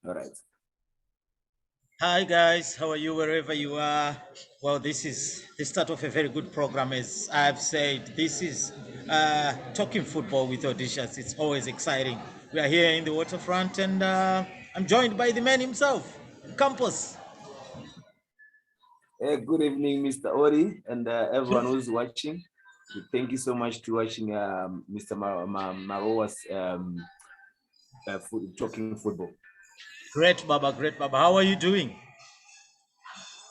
All right. Hi guys, how are you wherever you are? Well, this is the start of a very good program. As I've said, this is talking football with Odecious. It's always exciting. We are here in the waterfront, and I'm joined by the man himself, Campos. Good evening, Mr. Ori, and everyone who's watching. Thank you so much to watching Mr. Marowa's talking football. Great, Baba. Great, Baba. How are you doing?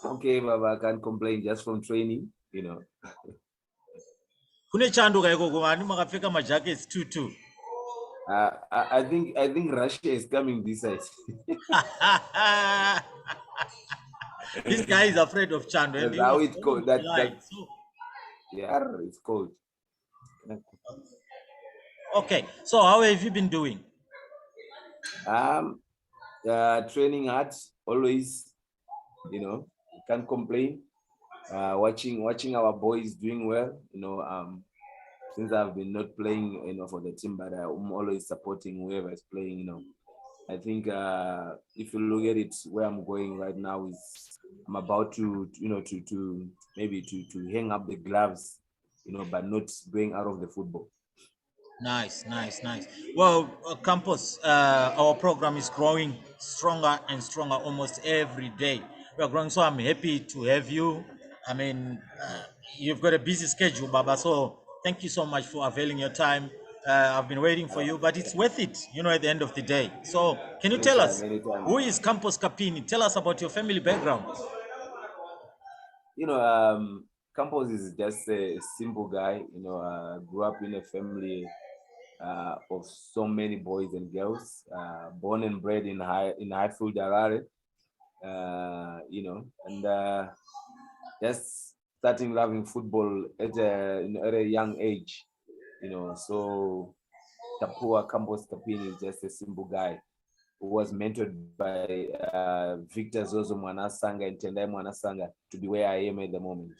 Okay, Baba, I can't complain just from training. Kune chando kaiko kumani makapfeka majackets 2-2. I think Russia is coming this side. This guy is afraid of Chando, and That's he was how it born cold. in July. So, Yeah, it's cold. okay. So, how have you been doing? Um, Training hard always. Can't complain. Watching our boys doing well. Since I've been not playing, for the team, but I'm always supporting whoever is playing. I think if you look at it, where I'm going right now is I'm about to maybe to hang up the gloves, but not going out of the football. Nice, nice, nice. Well, Campus, our program is growing stronger and stronger almost every day. We are growing, so I'm happy to have you. I mean, you've got a busy schedule, Baba, so thank you so much for availing your time. I've been waiting for you, but it's worth it, at the end of the day. So, can you tell us Anytime. who is Campus Kapini? Tell us about your family background. You know, Campos is just a simple guy. Grew up in a family of so many boys and girls. Born and bred in Highfield, Harare. And just starting loving football at a young age. So Tapiwa Kapini is just a simple guy who was mentored by Victor Zozo Mwanasanga and Tendai Mwanasanga to be where I am at the moment.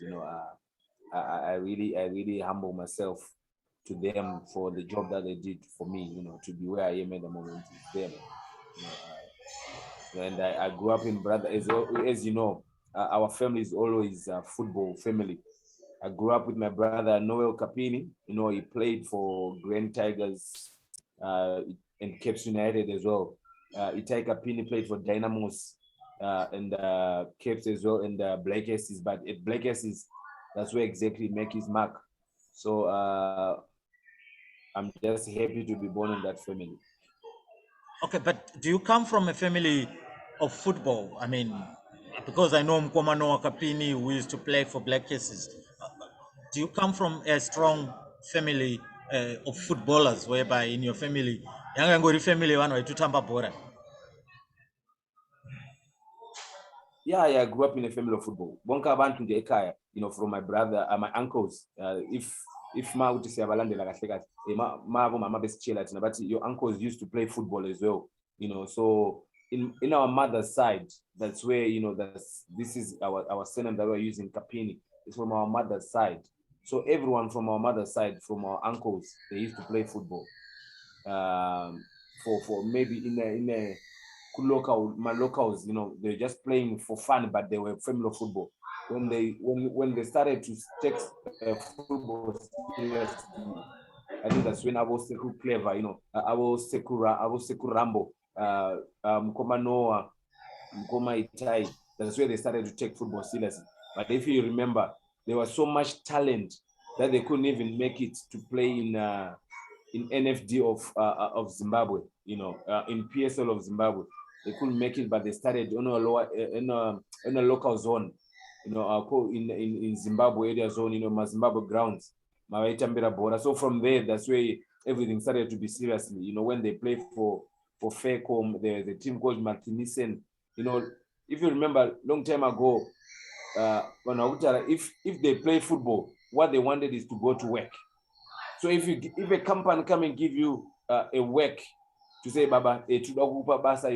I really humble myself to them for the job that they did for me. To be where I am at the moment is them. And I grew up in brother as you know, our family is always a football family. I grew up with my brother Noel Kapini. He played for Grand Tigers and Caps United as well. Itai Kapini played for Dynamos and Caps as well, and Black Aces. But at Black Aces, that's where exactly make his mark. So I'm just happy to be born in that family. Okay, but do you come from a family of football? I mean, because I know Mkoma Noah Kapini who used to play for Black Cases. Do you come from a strong family of footballers whereby in your family, yanga family one way to tamba bora? Yeah, I grew up in a family of football. Bonka abantu nje ekaya, from my brother, my uncles. If ma uti say abalandela kahle kahle, ma abo mama besichela thina, but your uncles used to play football as well. So in our mother's side, that's where this is our surname that we're using, Kapini. It's from our mother's side. So everyone from our mother's side, from our uncles, they used to play football. For maybe in a my locals, they're just playing for fun, but they were family of football. When they started to take football seriously, I think that's when I was Seku Clever, I was Seku Rambo, Mkoma Noah, Mkoma Itai. That's where they started to take football seriously. But if you remember, there was so much talent that they couldn't even make it to play in NFD of Zimbabwe, in PSL of Zimbabwe. They couldn't make it, but they started on a lower in a local zone, in Zimbabwe area zone, Zimbabwe grounds, Mawaitambira Bora. So from there, that's where everything started to be seriously. When they play for Faircom, the team called Martinisen. If you remember, long time ago, if they play football, what they wanted is to go to work. So if a company come and give you a work to say, Baba, basa,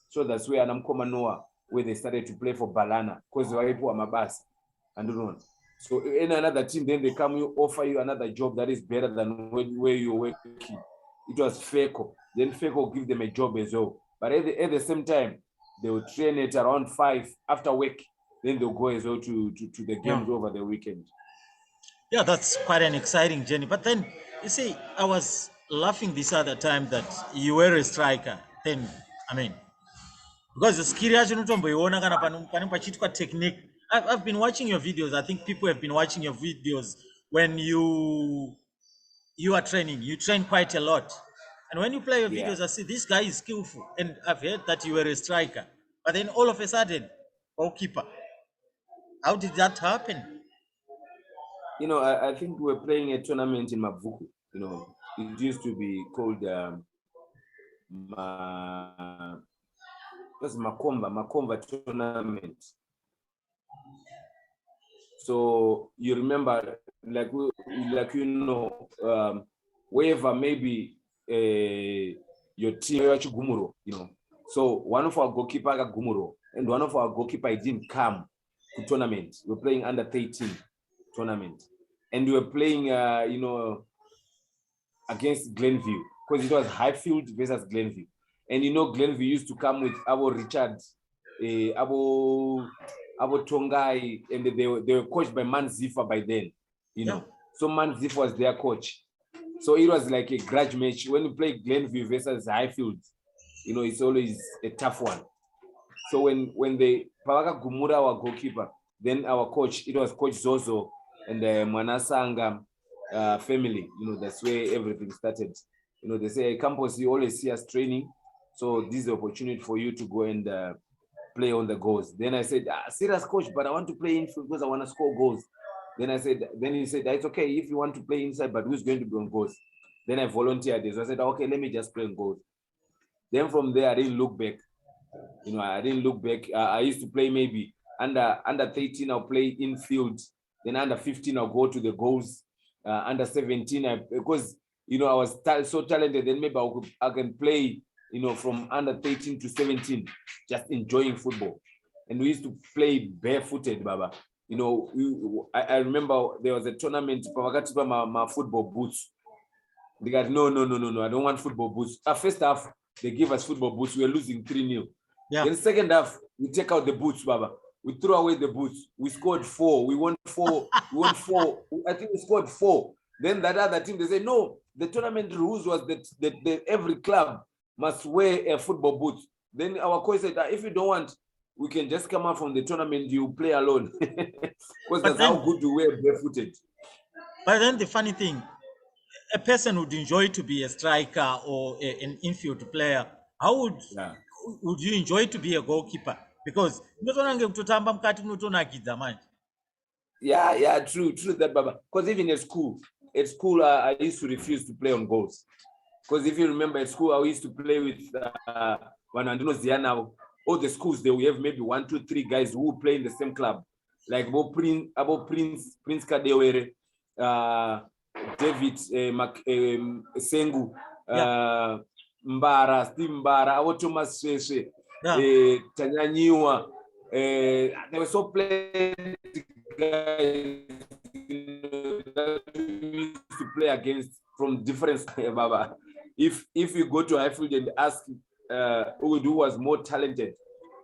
so that's where Anamkoma Noah, where they started to play for Balana, because they were Mabasa. And so in another team, then they come, you offer you another job that is better than where you're working. it was FECO. Then FECO give them a job as well. But at the same time, they will train at around 5 after work. Then they'll go as well to the games over the weekend. Yeah, that's quite an exciting journey. But then, you see, I was laughing this other time that you were a striker. Then, I mean, because the skill yacho unotomboiona kana panenge pachiitwa technique. I've been watching your videos. I think people have been watching your videos when you are training. You train quite a lot. And when you play your videos, I see this guy is skillful. And I've heard that you were a striker. But then all of a sudden, goalkeeper. How did that happen? I think we were playing a tournament in Mavuku. It used to be called Makomba tournament. So you remember, wherever maybe your team Gumuro, So one of our goalkeeper got Gumuro, and one of our goalkeeper didn't come to tournament. We're playing under 13 tournament, and we were playing, against Glenview, because it was Highfield versus Glenview, and Glenview used to come with Abo Richard, Abo Tongai, and they were coached by Man Zifa by then, So Man Zifa was their coach. So it was like a grudge match. When you play Glenview versus Highfield, it's always a tough one. So when they Pawaka Gumura, our goalkeeper, then our coach, it was Coach Zozo and the Manasanga family. That's where everything started. They say, campus, you always see us training. So this is the opportunity for you to go and play on the goals. Then I said, serious coach, but I want to play infield because I want to score goals. Then he said, it's okay if you want to play inside, but who's going to be on goals? Then I volunteered this. So I said, okay, let me just play on goals. Then from there, I didn't look back. I didn't look back. I used to play maybe under 13, I'll play infield. Then under 15, I'll go to the goals. Under 17, because I was so talented, then maybe I can play, from under 13 to 17, just enjoying football. And we used to play barefooted, Baba. I remember there was a tournament, my football boots. They got, no, I don't want football boots. First half, they give us football boots. We were losing 3-0. Yeah. Then second half, we take out the boots, Baba. We threw away the boots. We scored 4. We won 4. I think we scored 4. Then that other team, they say, no, the tournament rules was that every club must wear a football boot. Then our coach said, if you don't want, we can just come out from the tournament, you play alone. Because that's how good you wear barefooted. But then the funny thing, a person would enjoy to be a striker or an infield player. How would you enjoy to be a goalkeeper? Because yeah, true that, Baba. Because even at school, I used to refuse to play on goals. Because if you remember at school, I used to play with Wanandino Ziana. All the schools, they will have maybe 1, 2, 3 guys who play in the same club, like Prince Kadewere, David Sengu, Mbara, Steve Mbara, Thomas Sheshe, Tanyanyiwa. They were so playing guys to play against from different Baba. If you go to Highfield and ask who was more talented,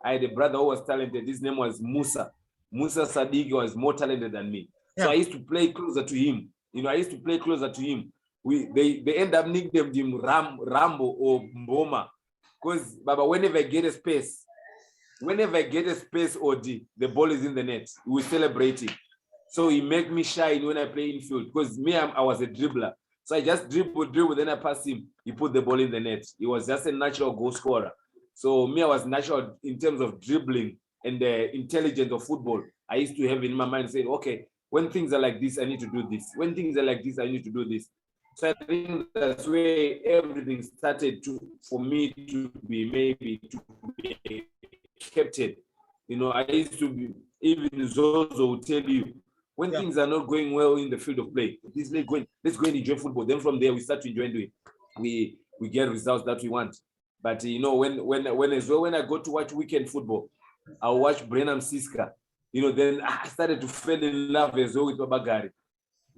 I had a brother who was talented. His name was Musa. Musa Sadiq was more talented than me. So I used to play closer to him. They end up nicknamed him Rambo or Mboma. Because Baba, whenever I get a space, or the ball is in the net, we celebrate it. So he make me shine when I play infield. Because me, I was a dribbler. So I just dribble, then I pass him. He put the ball in the net. He was just a natural goal scorer. So me, I was natural in terms of dribbling and the intelligence of football. I used to have in my mind saying, okay, when things are like this, I need to do this. When things are like this, I need to do this. So I think that's where everything started for me to be a captain. I used to be, even Zozo will tell you, when things are not going well in the field of play, let's go and enjoy football. Then from there, we start to enjoy it. We get results that we want. But when I go to watch weekend football, I'll watch Brenham Siska. Then I started to fall in love as well with Babagari.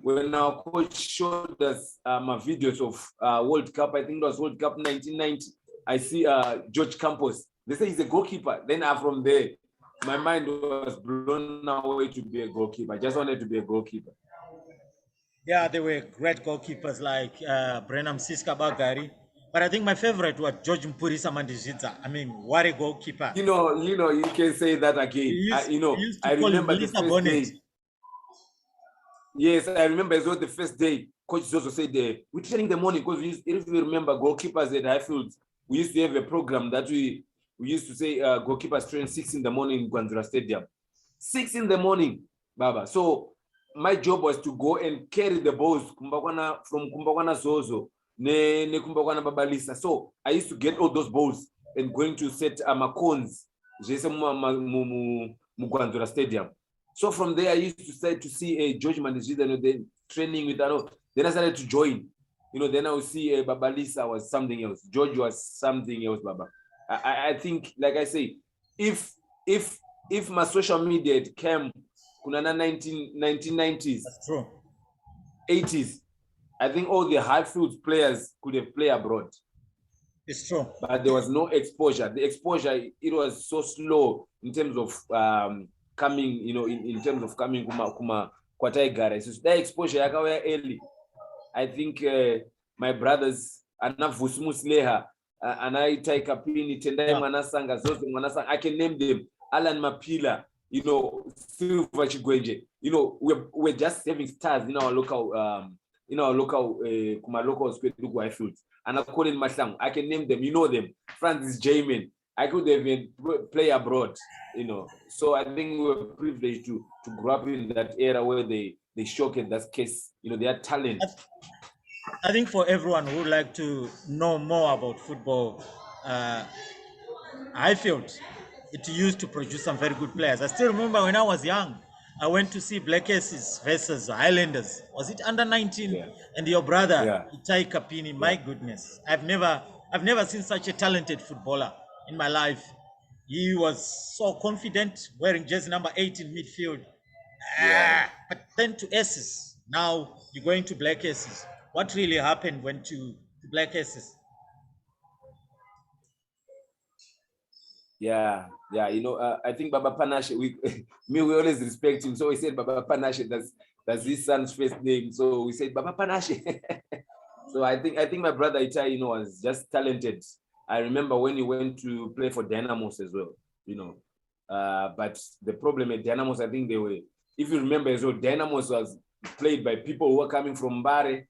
when our coach showed us my videos of World Cup, I think it was World Cup 1990. I see George Campos. They say he's a goalkeeper. Then from there, my mind was blown away to be a goalkeeper. I just wanted to be a goalkeeper. Yeah, they were great goalkeepers like Brenham Siska Bagari. But I think my favorite was George Mpurisa Mandizidza. I mean, what a goalkeeper. You can say that again. He used to I call him remember the Lisa first Bonnet. day. Yes, I remember as well the first day. Coach also said, we're training in the morning because if you remember, goalkeepers at Highfield, we used to have a program that we used to say goalkeepers train 6 in the morning in Gwanzura Stadium. 6 in the morning, Baba. So my job was to go and carry the balls from Kumbakwana Zozo, ne Kumbakwana Babalisa. So I used to get all those balls and going to set my cones, Gwanzura Stadium. So from there, I used to start to see George Mandizida, then training with that. Then I started to join. Then I would see Babalisa was something else. George was something else, Baba. I think, like I say, if my social media came kunana 1990s, That's true. 80s, I think all the Highfield players could have played abroad. It's true. But there was no exposure. The exposure, it was so slow in terms of coming, in terms of coming kuma kwataigara. So that exposure yakawaya early. I think my brothers, Anavusmus Leha, Anaitai Kapini, Tendai Manasanga, Zozo Manasanga, I can name them. Alan Mapila, Silva Chigwenje. We're just having stars in our local Kuma local Square Field. And according to Maslang, I can name them. You know them. Francis Jamin. I could even play abroad. So I think we were privileged to grow up in that era where they showcase that case. Their talent. I think for everyone who would like to know more about football, Highfield, it used to produce some very good players. I still remember when I was young, I went to see Black Aces versus Highlanders. Was it under 19? Yeah. And your brother, Yeah. Itai Kapini, my goodness. I've never seen such a talented footballer in my life. He was so confident, wearing jersey number 8 in midfield. Yeah. But then to Aces. Now you're going to Black Aces. What really happened when to Black Aces? Yeah. I think Baba Panache, we always respect him. So we said Baba Panache, that's his son's first name. So we said Baba Panache. So I think my brother Itai, was just talented. I remember when he went to play for Dynamos as well, but the problem at Dynamos, I think they were, if you remember as well, Dynamos was played by people who were coming from Mbare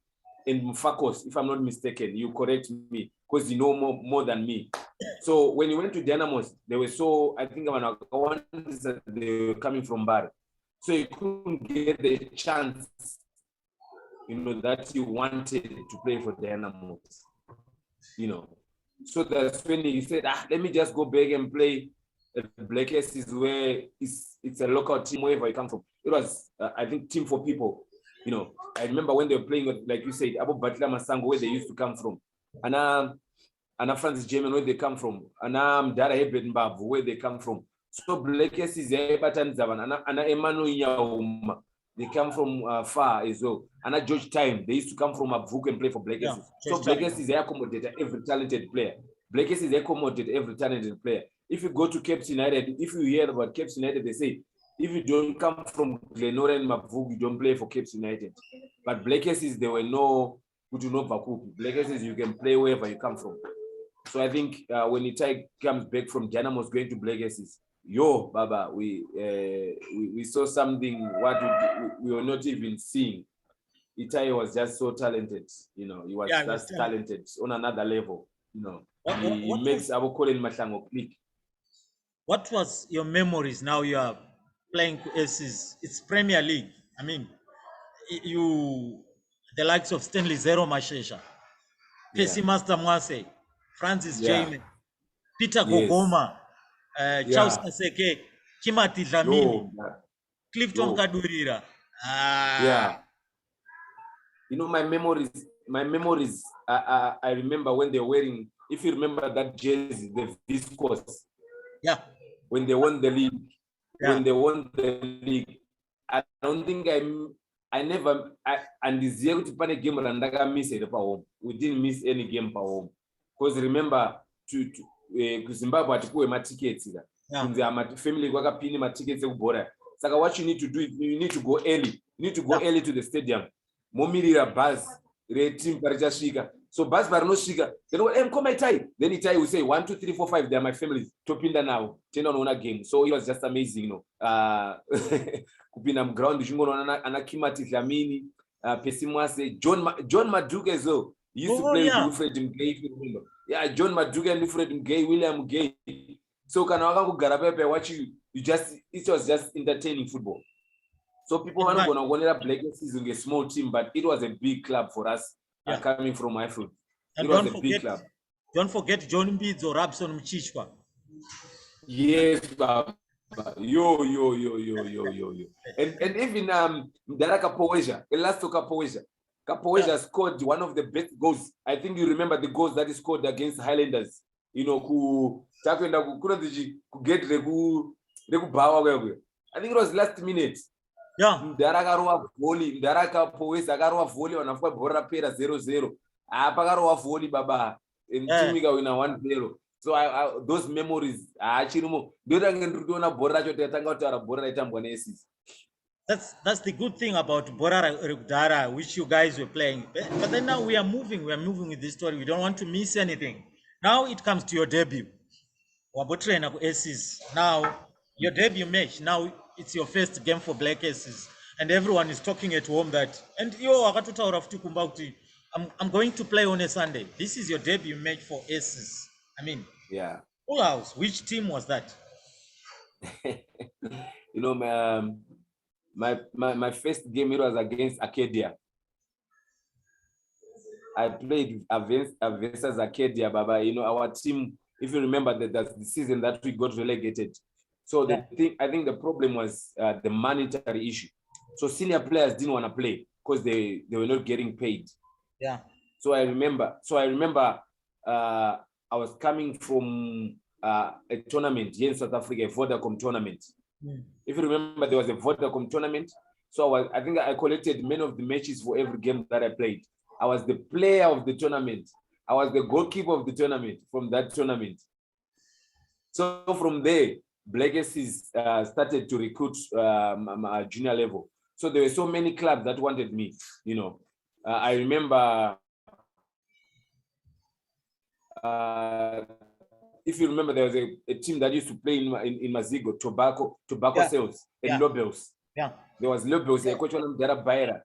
and Mfakos, if I'm not mistaken. You correct me, because you know more than me. So when he went to Dynamos, they were I think they were coming from Mbare. So he couldn't get the chance, that he wanted to play for Dynamos, So that's when he said, let me just go back and play at Black Aces, where it's a local team, wherever you come from. It was, I think, Team for People. I remember when they were playing with, like you said, Abu Batla Masango, where they used to come from. And Francis Jamin, where they come from. And Dara Hebet Mbavu, where they come from. So Black Aces, and Emmanuel, they come from far as well. And George Time, they used to come from Abvuk and play for Black Aces. So Black Aces, they accommodate every talented player. Black Aces, they accommodate every talented player. If you go to Cape United, if you hear about Cape United, they say, if you don't come from Glenora and Mabvuk, you don't play for Cape United. But Black Aces, there were no Vakupi. Black Aces, you can play wherever you come from. So I think when Itai comes back from Dynamos going to Black Aces, Baba, we saw something what we were not even seeing. Itai was just so talented, he was just talented on another level, he makes our Colin Mashango click. What was your memories now you are playing Aces? It's Premier League. I mean, the likes of Stanley Zero Mashesha, Pesi Master Mwase, Francis Jamin, Peter Gogoma, Charles Kaseke, Kimati Dlamini, Clifton Kadurira. My memories, I remember when they were wearing, if you remember that jersey, the viscose. Yeah. When they won the league. I don't think andizive kuti pane game randakamisa here pahome. We didn't miss any game pahome. Because remember, kuZimbabwe hatipuwe matickets ira. Kunzi family kwakapini matickets ekubhora. Saka what you need to do is you need to go early. You need to go early to the stadium. Momirira bus team parichasvika. So bus parinosvika, then come Itai. Then Itai will say 1, 2, 3, 4, 5. They are my families. Topinda now. Tenda unaona game. So it was just amazing, you know. Kupinda ground uchingoona ana Kimati Dlamini, Pesimwase, John Maduke zo. He used to play with Wilfred Mgay, if you remember. Yeah, John Maduke and Wilfred Mgay, William Mgay. So kana wakangogara pepe watch you just, it was just entertaining football. So people want to go Black season a small team, but it was a big club for us coming from my foot. It was a big club. Don't forget John Mbidzo or Rabson Mchichwa. Yes, Baba. Yo. And even Mdara Kapoesha, Elasto Kapoesha. Kapoesha scored one of the best goals. I think you remember the goals that he scored against Highlanders. You know, get I think it was last minute. Yeah. Mdara akarowa volley, Mdara Kapoesha akarowa volley wanafuka bhora pera 0-0. Apakarowa volley baba. And team ikawina 1-0. So those memories achirimo. That's the good thing about Bora Rugdara, which you guys were playing. But then now we are moving with this story. We don't want to miss anything. Now it comes to your debut. Wabotrena Aces. Now your debut match. Now it's your first game for Black Aces, and everyone is talking at home that. And I'm going to play on a Sunday. This is your debut match for Aces. I mean, yeah. Full house. Which team was that? You know, my first game, it was against Arcadia. I played versus Arcadia, Baba. You know, our team, if you remember, that's the season that we got relegated. So I think the problem was the monetary issue. So senior players didn't want to play because they were not getting paid. Yeah. So I remember I was coming from a tournament here in South Africa, a Vodacom tournament. If you remember, there was a Vodacom tournament. So I think I collected many of the matches for every game that I played. I was the player of the tournament. I was the goalkeeper of the tournament from that tournament. So from there, Black Aces started to recruit junior level. So there were so many clubs that wanted me, you know. I remember, if you remember, there was a team that used to play in Mazigo, tobacco sales, and Lobels. Yeah. There was Lobels, a coach on Dara Baira.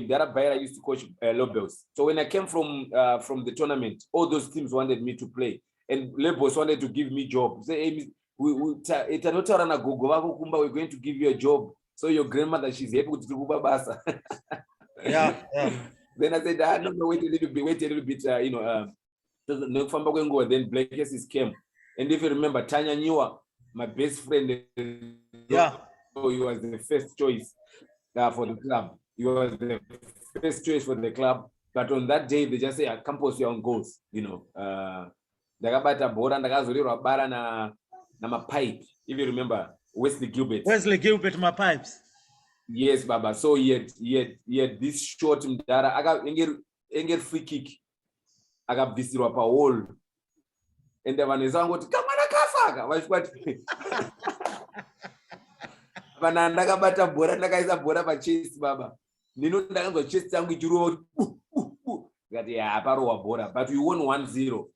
Dara Baira used to coach Lobels. So when I came from the tournament, all those teams wanted me to play. And Lobels wanted to give me job. Say, hey, we're going to give you a job. So your grandmother, she's able to do basa. Yeah. Then I said, no, wait a little bit, then Black Aces came. And if you remember, Tanya Niwa, my best friend, so he was the first choice for the club. He was the first choice for the club. But on that day, they just say, Campos, you're on goals, you know. Ndakabata bhora ndakazorerwa bara na pipe. If you remember, Wesley Gilbert, my pipes. Yes, Baba. So he had this short Mdara. I got engel free kick. I got this up a wall. And the one is on what come on kafaga. What? Banana bata bora ndakaisa bora pa chest Baba. Nino ndakanzwa chest yangu ichiro. That yeah, paro bora. But we won 1-0.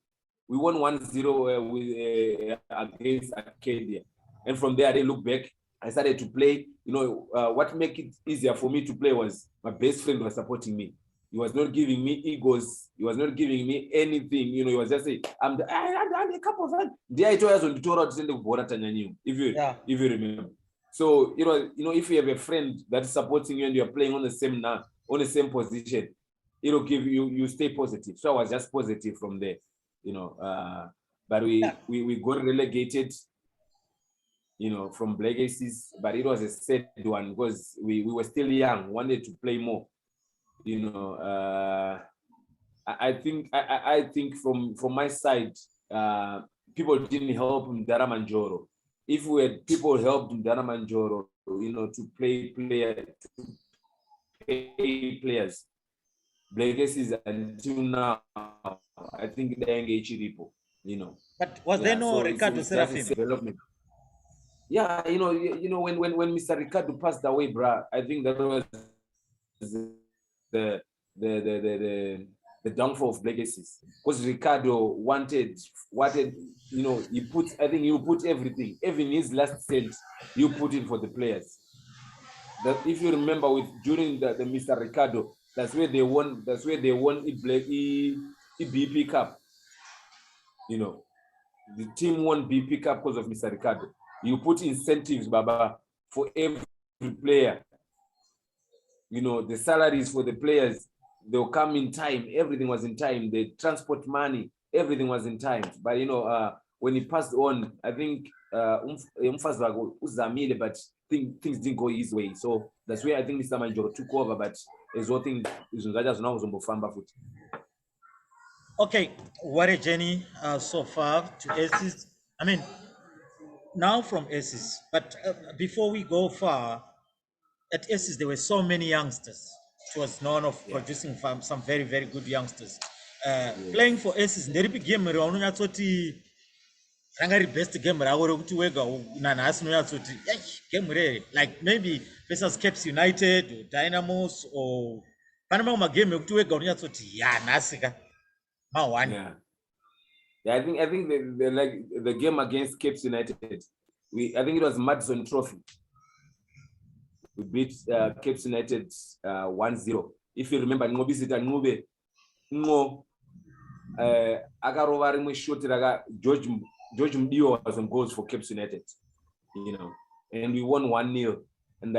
We won 1-0 against Arcadia. And from there I didn't look back. I started to play. You know, what made it easier for me to play was my best friend was supporting me. He was not giving me egos. He was not giving me anything. You know, he was just saying, I'm a couple of times. There I told us on the tour to send the Bora Tanyanyu, if you remember. So, you know, if you have a friend that's supporting you and you're playing on the same position, it'll give you stay positive. So I was just positive from there, you know. But we got relegated, you know, from Black Aces, but it was a sad one because we were still young, wanted to play more. You know, I think from my side, people didn't help Mdara Manjoro. If we had people helped Mdara Manjoro, you know, to play pay players. Legacies until now, I think they're engaged people, But was there no so Ricardo it's just Serafino? development. Yeah, when Mr. Ricardo passed away, bruh, I think that was the the downfall of legacies, because Ricardo wanted, he put everything, even his last cent, you put it for the players. That if you remember, during the Mr. Ricardo, that's where they won BP Cup. The team won BP Cup because of Mr. Ricardo. You put incentives, Baba, for every player. The salaries for the players, they'll come in time. Everything was in time. The transport money, everything was in time. But when he passed on, I think Uzamile, but things didn't go his way. So that's where I think Mr. Manjoro took over. But as well, things now. Okay, what a journey so far to ACES. I mean, now from ACES, but before we go far, at ACES there were so many youngsters. It was known of producing some very, very good youngsters. Playing for ACES, nderipi game raunonyatsoti ranga ri best game ravo rokuti wega nanhasi unonyatsoti game rere, like maybe versus Caps United or Dynamos, or pane mamwe magame ekuti wega unonyatsoti nhasika mawani. Yeah, I think the game against Cape United, I think it was Madison Trophy. We beat Cape United 1-0. If you remember, Ngube akarova rimwe shoti George Mdio was on goals for Cape United, and we won 1-0. And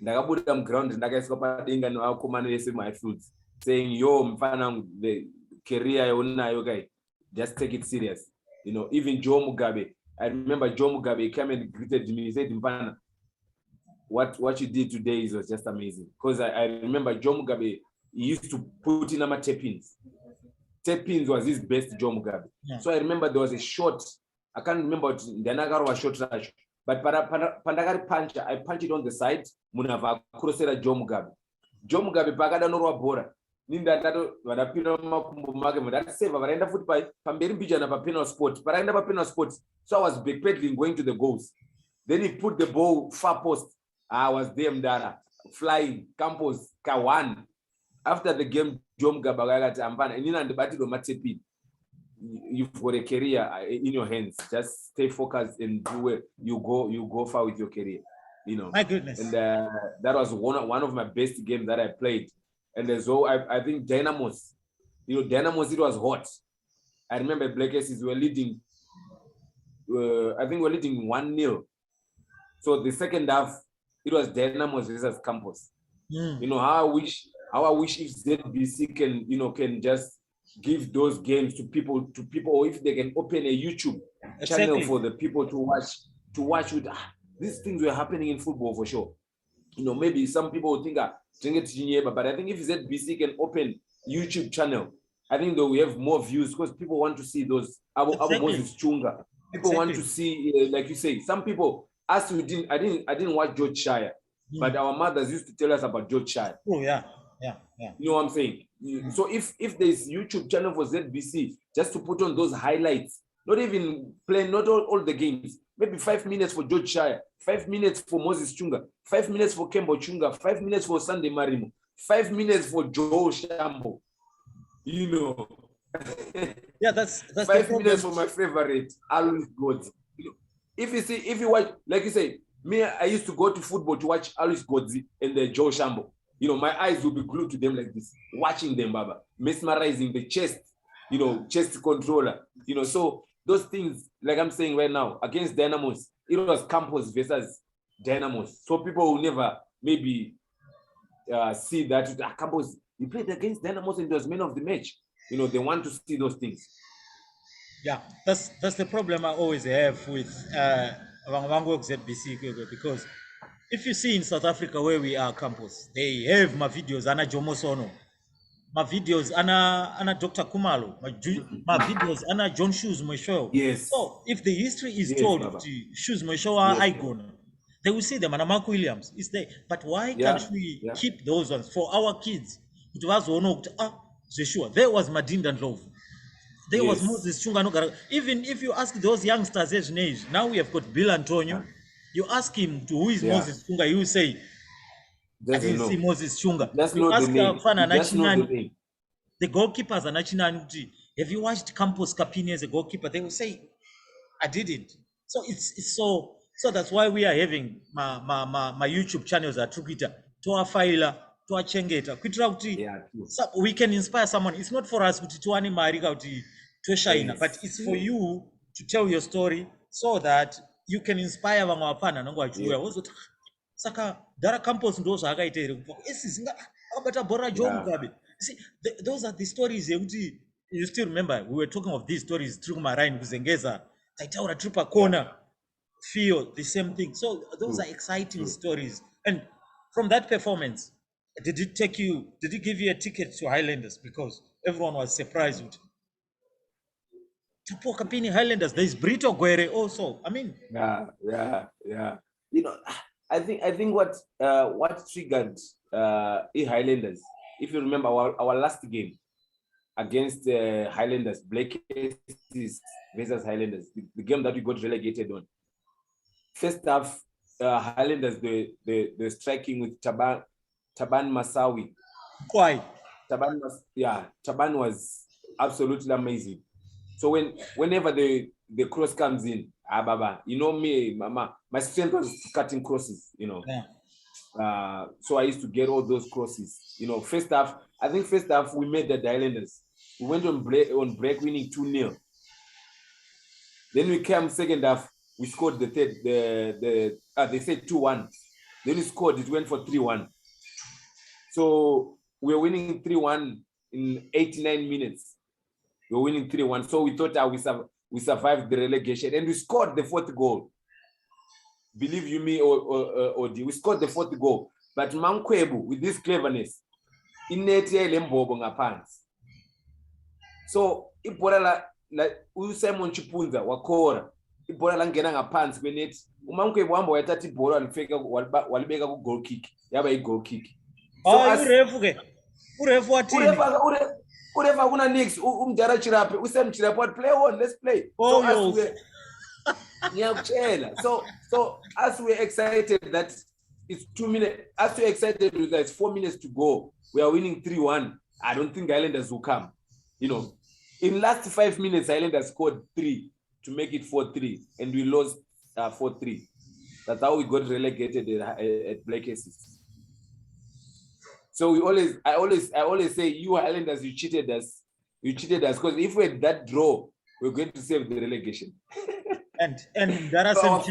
ndakabuda ground ndakaiswa padenga nevakomana vese myfields saying, yo mfana, the career yaunayo guy, just take it serious. Even Joe Mugabe, I remember Joe Mugabe came and greeted me. He said, Mpana, what you did today was just amazing. Because I remember Joe Mugabe, he used to put in my tap-ins. Tap-ins was his best, Joe Mugabe. Yeah. So I remember there was a shot, I can't remember what the Nagaro was shot, but Pandagari punch, I punched it on the side, Munava Kurosera Joe Mugabe. Joe Mugabe, Pagada Norwa Bora. Ninda vanapinda makumbo make ndakaseva varaenda futi pamberi mbijana papenal spot paraenda papenal spot, so I was backpedaling going to the goals. Then he put the ball far post. I was there mdara flying Campos K1. After the game, Joe Mugabe akati ambana inina ndibatiro matepi, you've got a career in your hands, just stay focused and do it. You go far with your career, My goodness. And that was one of my best games that I played. And as well, I think Dynamos, Dynamos, it was hot. I remember Black Aces were leading, I think we're leading 1-0. So the second half, it was Dynamos versus Campos. How I wish if ZBC can just give those games to people, or if they can open a YouTube channel for the people to watch with, these things were happening in football for sure. Maybe some people think but I think if ZBC can open YouTube channel, I think that we have more views, because people want to see those people want to see, like you say, some people, I didn't watch George Shire, but our mothers used to tell us about George Shire. Oh yeah. You know what I'm saying? So if there's YouTube channel for ZBC, just to put on those highlights, not even playing, not all the games, maybe 5 minutes for George Shire, 5 minutes for Moses Chunga, 5 minutes for Kembo Chunga, 5 minutes for Sunday Marimo, 5 minutes for Joe Shambo. Yeah, that's 5 minutes for my favorite, Alois Godzi. If you watch, like you say, me, I used to go to football to watch Alois Godzi and the Joe Shambo. My eyes will be glued to them like this, watching them, Baba, mesmerizing the chest, chest controller, so those things, like I'm saying right now, against Dynamos, it was Campos versus Dynamos. So people will never maybe see that Campos, he played against Dynamos and was man of the match. They want to see those things. Yeah, that's the problem I always have with ZBC, because if you see in South Africa where we are, Campus, they have my videos, Ana Jomosono, my videos, Ana Dr. Kumalo, my videos, Ana John Shoes Moshow. Yes. So if the history is told, Shoes Moshow are icon. They will see them, and Mark Williams is there. But why can't we keep those ones for our kids? It was one sure. There was Madinda Ndlovu. There was Moses Chunganogara. Even if you ask those youngsters age, now we have got Bill Antonio. You ask him who is Moses Chunga, he will say, I didn't see Moses Chunga. You ask Fana Nachinani, the goalkeepers are Nachinani. Have you watched Campos Kapini as a goalkeeper? They will say, I didn't. So it's so that's why we are having my YouTube channels at Trukita, to our filer, to our chengeta. So we can inspire someone. It's not for us to any marika to shine, but it's for you to tell your story so that you can inspire wapana nangwa saka dara campus ndo zvakaita akabata bhora job gabe. See, those are the stories you still remember we were talking of these stories through Marine kuzengeza taitaura tripa corner feel the same thing. So those are exciting stories. And from that performance, did it give you a ticket to Highlanders? Because everyone was surprised with Tapiwa Kapini Highlanders. There's Brito Guerre also. I mean, you know, I think what triggered Highlanders, if you remember our last game against Highlanders, Black Aces versus Highlanders, the game that we got relegated on. First half, Highlanders they're striking with Taban Masawi. Why? Taban was absolutely amazing. So whenever the cross comes in, Baba, you know me, my strength was cutting crosses, you know. So I used to get all those crosses. You know, first half we made the Highlanders. We went on break winning 2-0. Then we came second half, we scored the third, they said 2-1. Then we scored, it went for 3-1. So we were winning 3-1 in 89 minutes. We were winning 3-1. So we thought we survived the relegation, and we scored the fourth goal. Believe you me, Odi, we scored the fourth goal. But Mankwebu, with this cleverness, so ibora la Simon Chipunza wakora ibora la ngena ngaphansi kwenet uMankwebu wahamba wayathatha ibhola walibeka ku goal kick yaba i goal kick. So urefu wathini urefa kuna nix umdara Chirape usemchirape what play on, let's play. So as we're excited that it's 2 minutes, as we're excited that it's 4 minutes to go, we are winning 3-1. I don't think Highlanders will come. You know, in last 5 minutes, Highlanders scored 3 to make it 4-3, and we lost 4-3. That's how we got relegated at Black Aces. So I always say, you Highlanders, you cheated us, because if we had that draw, we're going to save the relegation. And Darasem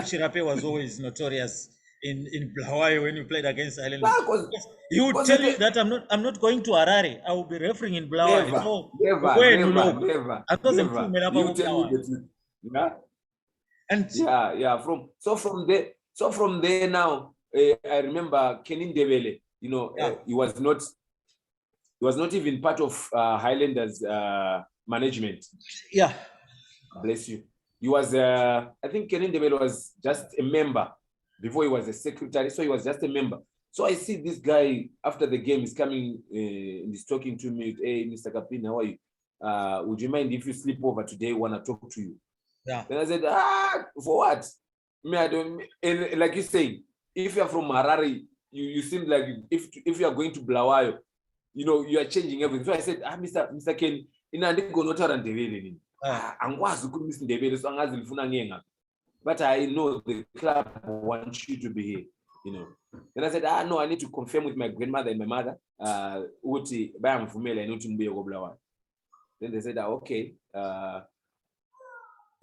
Chirape was always notorious in Blawayo when you played against Highlanders. He would tell you that I'm not going to Harare. I will be referring in Blawayo. Never. You tell me the truth. From there now, I remember Kenin Devele. You know, he was not even part of Highlanders management. Yeah. Bless you. He was, I think Kenin Devele was just a member before he was a secretary. So he was just a member. So I see this guy after the game is coming, he's talking to me. Hey, Mr. Kapini, how are you? Would you mind if you sleep over today? Want to talk to you? Yeah. Then I said, for what? Me, I don't. And like you say, if you're from Harare, you seem like if you are going to Blawayo, you know, you are changing everything. So I said, Mr. Ken, but I know the club wants you to be here, you know. Then I said, no, I need to confirm with my grandmother and my mother. Then they said, okay. And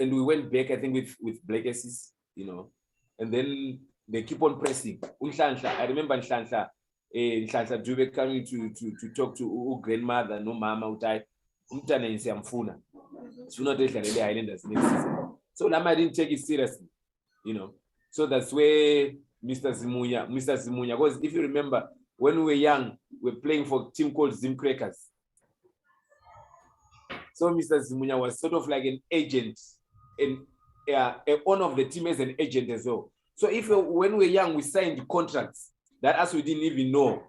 we went back, I think, with Black Aces, you know. And then they keep on pressing. I remember Nhlanhla Dube coming to talk to grandmother, no mama, utai. Highlanders next season. So Lama didn't take it seriously, you know. So that's where Mr. Zimunya, because if you remember, when we were young, we were playing for a team called Zim Crackers. So Mr. Zimunya was sort of like an agent, and owner of the team as an agent as well. So if when we were young, we signed contracts that us we didn't even know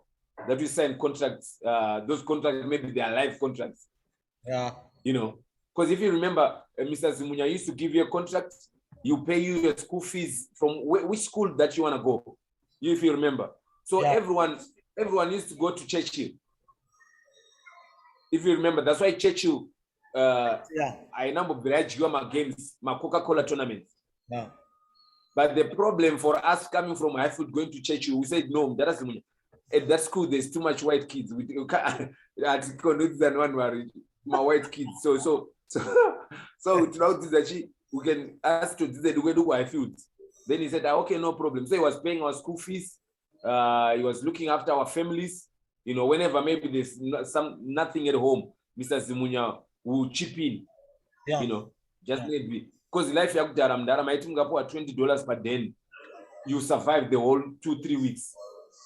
that we signed contracts. Those contracts, maybe they are live contracts. Yeah. You know, because if you remember, Mr. Zimunya used to give you a contract, you pay you your school fees from which school that you want to go, if you remember. So everyone used to go to Churchill. If you remember, that's why Churchill, I number my games, my Coca-Cola tournaments. Yeah. But the problem for us coming from Highfield going to Churchill, we said no, at that school there's too much white kids. We can't than one my white kids. So throughout this, we can ask to do Highfield. Then he said, okay, no problem. So he was paying our school fees. He was looking after our families. You know, whenever maybe there's nothing at home, Mr. Zimunya will chip in. Yeah. You know, just maybe because life you daram I think up $20 per day, you survive the whole 2-3 weeks.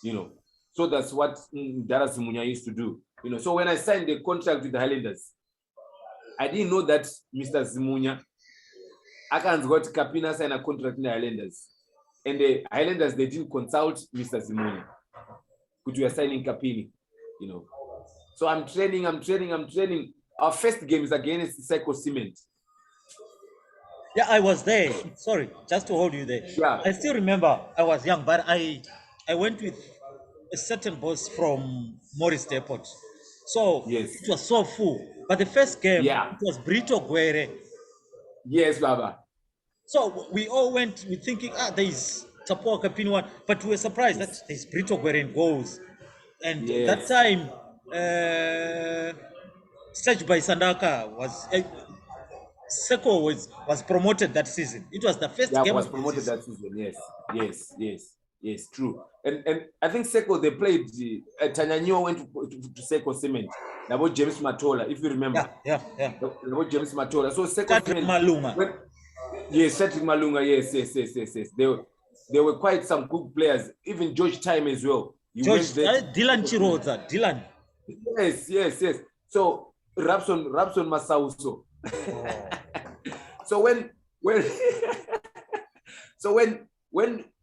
You know, so that's what Dara Zimunya used to do. You know, so when I signed the contract with the Highlanders, I didn't know that Mr. Zimunya Akans got Kapina sign a contract in the Highlanders. And the Highlanders, they didn't consult Mr. Zimunya, which we are signing Kapini, you know. So I'm training. Our first game is against Psycho Cement. Yeah, I was there. Sorry, just to hold you there. Yeah. I still remember I was young, but I went with a certain boss from Morris Depot. So yes, it was so full. But the first game, it was Brito Guerre. Yes, Baba. So we all went with thinking, there's Tapiwa Kapini one, but we were surprised that there's Brito Guerre in goals. And that time, Stage by Sandaka was Seko was promoted that season. It was the first game. Was promoted that season. Yes, true. And I think Seko they played. Tanyanyo went to Seko Cement. About James Matola, if you remember. Yeah. About James Matola. So Seko Cedric Malunga. Cedric Malunga. Yes. There were quite some good players. Even George Time as well. Dylan Chiroza. Dylan. Yes. So Rapson Masauso. Oh. So when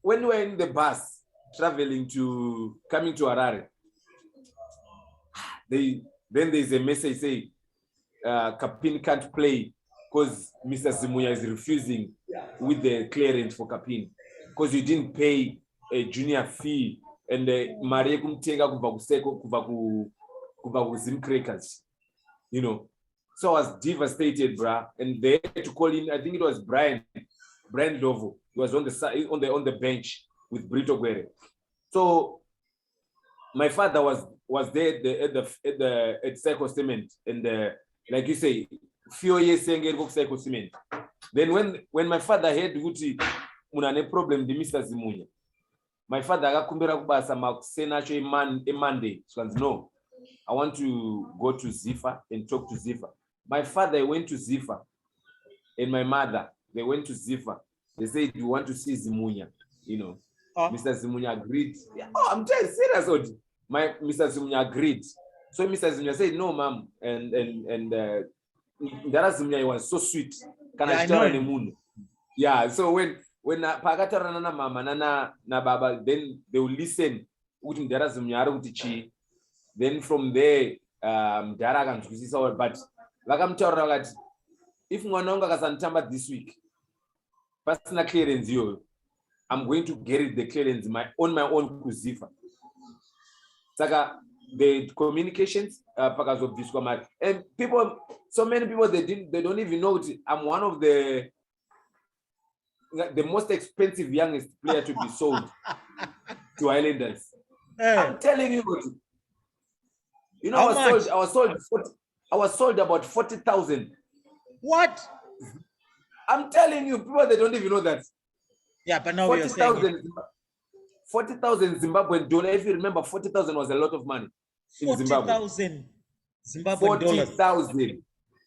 we're in the bus coming to Harare, then there's a message say Kapini can't play because Mr. Zimunya is refusing with the clearance for Kapini because you didn't pay a junior fee and Maria kumtenga kuva Zimcrackers, you know. So I was devastated, bruh. And they had to call in, I think it was Brian Lovo. He was on the bench with Brito Guerre. So my father was there at Psycho Cement, and like you say, few years saying at Psycho Cement. Then when my father heard Guti munane problem the Mr. Zimunya, my father akakumbira kubasa makusena cho a Monday. So no, I want to go to Zifa and talk to Zifa. My father went to Zifa, and my mother, they went to Zifa. They said, you want to see Zimunya, you know. Mr. Zimunya agreed. I'm telling you, serious. Mr. Zimunya agreed. So Mr. Zimunya said, no, ma'am. And Dara Zimunya was so sweet. Can I tell the moon? Yeah, so when Pagatarana mama na baba, then they will listen. Dara Zimunya. Then from there, Dara can see our but. Like I'm telling you, if Mwanonga Kasantamba this week, personal clearance, I'm going to get the clearance on my own Kuzifa. Saka the communications because of this format. And so many people they don't even know I'm one of the most expensive youngest player to be sold to Islanders. Hey. I'm telling you, you know, I was sold about 40,000. What? I'm telling you, people they don't even know that. Yeah, but now 40,000 Zimbabwean dollar. If you remember, 40,000 was a lot of money in Zimbabwe. 40,000 Zimbabwean dollars.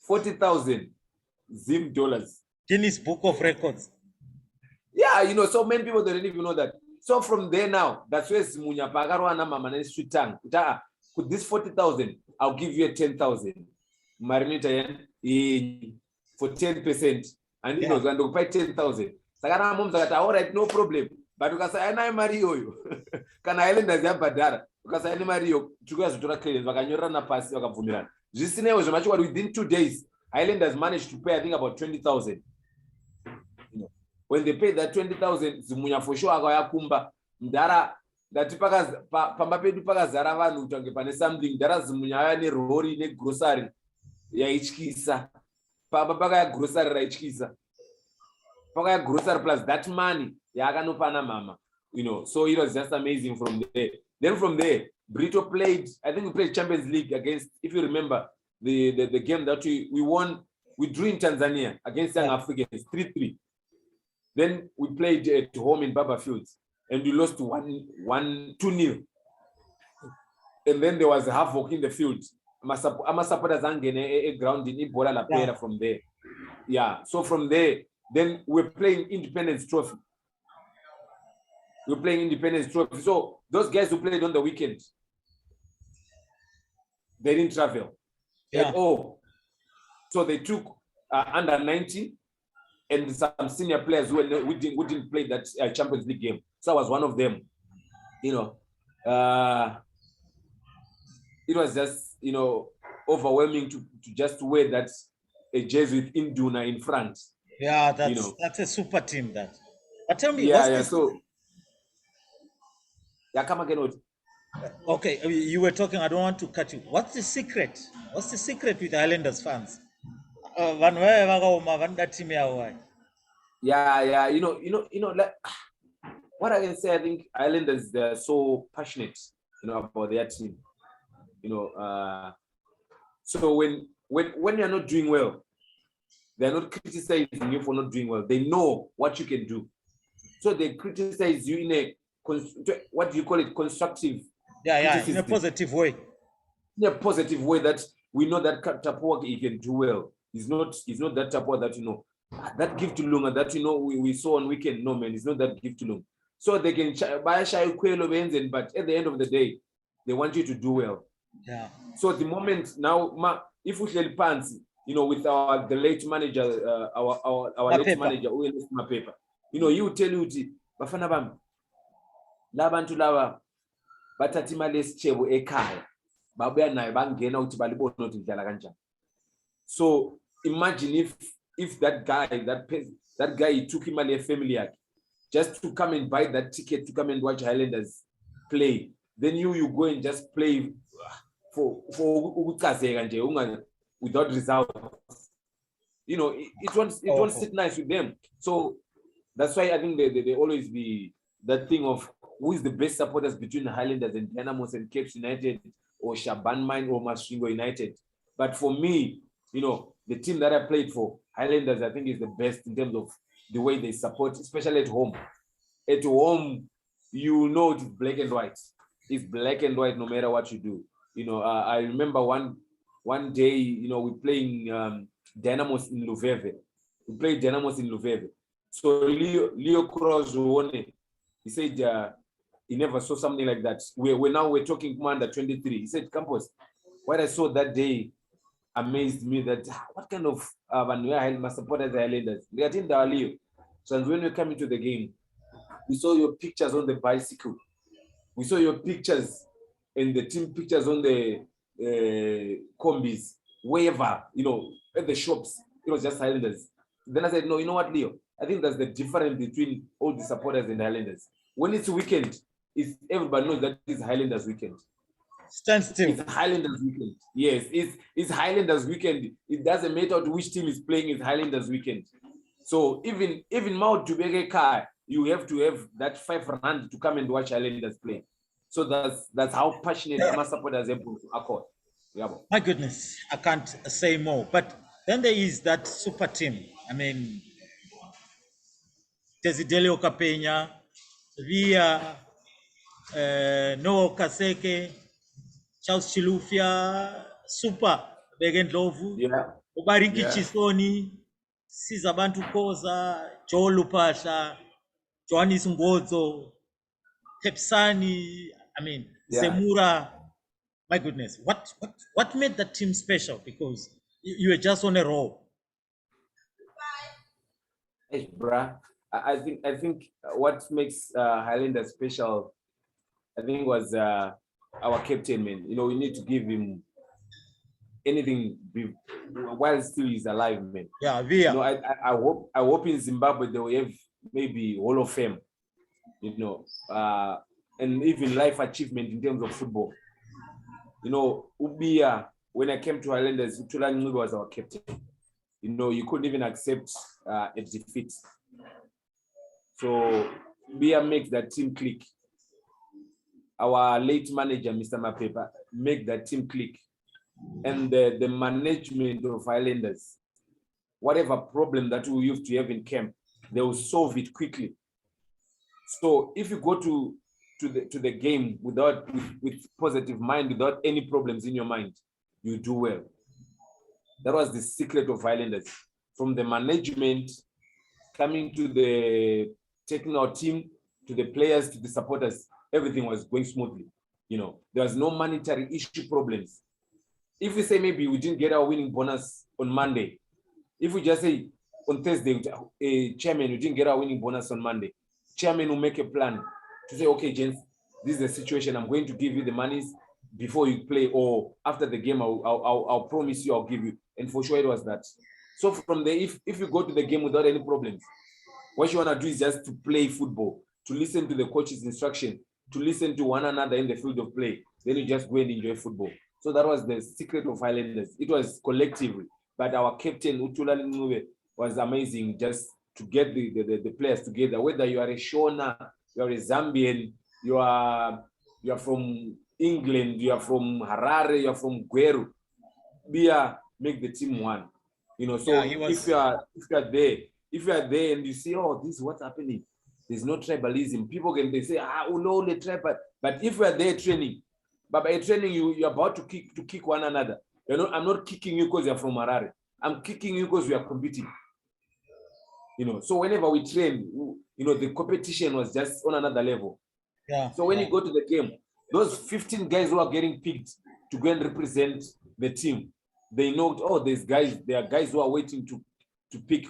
40,000 Zim dollars. Guinness Book of Records. Yeah, you know, so many people they don't even know that. So from there now, that's where Zimunya Pagarwana Mama sweet tongue. With this 40,000, I'll give you a 10,000. Marinita for 10%, andinozwa ndokupai 10,000 saka namoms akati alright no problem but ukasaya nayo mari iyoyo kana Highlanders yabhadhara ukasaya nemari iyo tikuyazotora credit vakanyorerana pasi vakabvumirana zvisinewo zvemachokwadi within 2 days Highlanders managed to pay I think about 20,000 when they paid that 20,000 zimunya for sure akayakumba mdara ndati pamba pedu pakazara vanhu kutange pane something mdara zimunya aya nerori negrocery yaityisa pamba pakaya grocery raityisa pakaya grocery plus that money yaakanopana mama so it was just amazing from there. Then from there Brito played, I think we played Champions League against, if you remember the game that we won, we drew in Tanzania against Young Africans 3-3. Then we played at home in Baba Fields and we lost 2-0. And then there was havoc in the field. Ama supporters angene a ground in Ibola La Pera from there. Yeah, so from there, then we're playing Independence Trophy. We're playing Independence Trophy. So those guys who played on the weekend, they didn't travel at all. So they took under 19 and some senior players who didn't play that Champions League game. So I was one of them. It was just overwhelming to just wear that a jersey with Induna in front. Yeah, that's a super team. That. But tell me, come again. What? Okay, you were talking. I don't want to cut you. What's the secret? What's the secret with the Highlanders fans? Yeah. Like, what I can say, I think Islanders, they're so passionate, about their team. So when you're not doing well, they're not criticizing you for not doing well. They know what you can do. So they criticize you in a, what do you call it, constructive criticism. In a positive way. In a positive way that we know that Tapiwa he can do well. He's not that Tapiwa that, that gift to Lunga that, we saw on weekend. No, man, it's not that gift to Lunga. So they can buy shy Kwelo, but at the end of the day, they want you to do well. Yeah. So at the moment now, if we shall pants, with the late manager, our late manager, Mapepa, he will tell you, Bafana Bam, Laban to Lava, Batatima les Chebu Ekai, Babia Naibangena Utibalibo not in Jalaganja. So imagine if that guy he took him a family just to come and buy that ticket to come and watch Highlanders play. Then you go and just play for without results. It won't sit nice with them. So that's why I think they always be that thing of who is the best supporters between the Highlanders and Dynamos and Capes United or Shaban Mine or Masvingo United. But for me, the team that I played for, Highlanders, I think is the best in terms of the way they support, especially at home. At home, it's black and white. It's black and white no matter what you do. I remember one day, we're playing Dynamos in Luveve. We played Dynamos in Luveve. So Leo Cross won it. He said he never saw something like that. We're talking under 23. He said, Campos, what I saw that day amazed me that what kind of supporters the Highlanders. They are in the Leo. So when we come into the game, we saw your pictures on the bicycle. We saw your pictures and the team pictures on the combis, wherever, at the shops. It was just Highlanders. Then I said, no, you know what, Leo? I think that's the difference between all the supporters and the Highlanders. When it's weekend, everybody knows that it's Highlanders weekend. Stand still. It's Highlanders weekend. Yes, it's Highlanders weekend. It doesn't matter which team is playing, it's Highlanders weekend. So even Mount Dubege car, you have to have that 5 rand to come and watch Highlanders play. So that's how passionate my supporters are able to accord. Yeah. My goodness, I can't say more. But then there is that super team. I mean, Desidelio Capena, Via, Noah Kaseke, Charles Chilufya, Super, Begendlovu, Obariki Chisoni, Sizabantu Koza, Joe Lupasha, Johannes Ngozo, Tepsani, Zemura. My goodness, what made that team special? Because you were just on a roll. Hey, bruh. I think what makes Highlanders special, I think, was our captain, man. We need to give him anything while still he's alive, man. Yeah, Via. I hope in Zimbabwe they will have maybe Hall of Fame, and even life achievement in terms of football. Ubia, when I came to Highlanders, Tulani Ngube was our captain. You couldn't even accept a defeat. So Ubia makes that team click. Our late manager, Mr. Mapepa, make that team click. And the management of Highlanders, whatever problem that we used to have in camp, they will solve it quickly. So if you go to the game with positive mind, without any problems in your mind, you do well. That was the secret of Highlanders. From the management, coming to the technical team, to the players, to the supporters, everything was going smoothly. There was no monetary issue problems. If we say maybe we didn't get our winning bonus on Monday, if we just say on Thursday, chairman, we didn't get our winning bonus on Monday, chairman will make a plan to say, okay, gents, this is the situation. I'm going to give you the monies before you play, or after the game, I'll promise you I'll give you. And for sure it was that. So from there, if you go to the game without any problems, what you want to do is just to play football, to listen to the coach's instruction, to listen to one another in the field of play. Then you just go and enjoy football. So that was the secret of Highlanders. It was collectively, but our captain Utula Ngube was amazing, just to get the players together. Whether you are a Shona, you are a Zambian, you are from England, you are from Harare, you are from Gweru, make the team one. So yeah, if you are there and you see, oh, this is what's happening, there's no tribalism. People they say, no, the tribal. But if you are there training, but by training you're about to kick one another. I'm not kicking you because you're from Harare. I'm kicking you because we are competing. So whenever we train, the competition was just on another level. Yeah. So when you go to the game, those 15 guys who are getting picked to go and represent the team, they know, oh, there are guys who are waiting to pick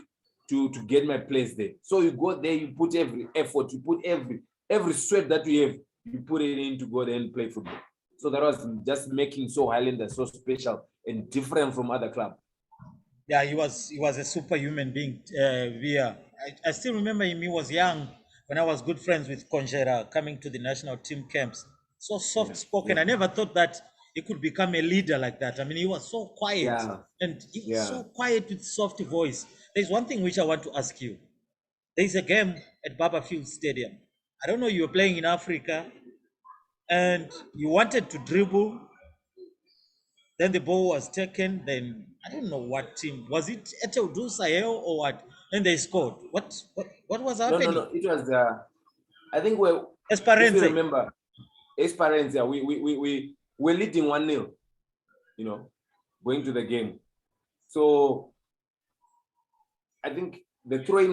to get my place there. So you go there, you put every effort, you put every sweat that you have, you put it in to go there and play football. So that was just making Highlanders so special and different from other clubs. Yeah, he was a superhuman being, Via. I still remember him. He was young when I was good friends with Conjera, coming to the national team camps. So soft-spoken. Yeah. I never thought that he could become a leader like that. I mean, he was so quiet. Yeah. And he was so quiet with soft voice. There's one thing which I want to ask you. There's a game at Baba Field Stadium. I don't know, you were playing in Africa and you wanted to dribble. Then the ball was taken. Then I don't know what team was it. Etel Sahel or what? And they scored. What was happening? No. It was I think Esperance. If you remember, Esperance. We're leading 1-0. Going to the game. So I think the throw-in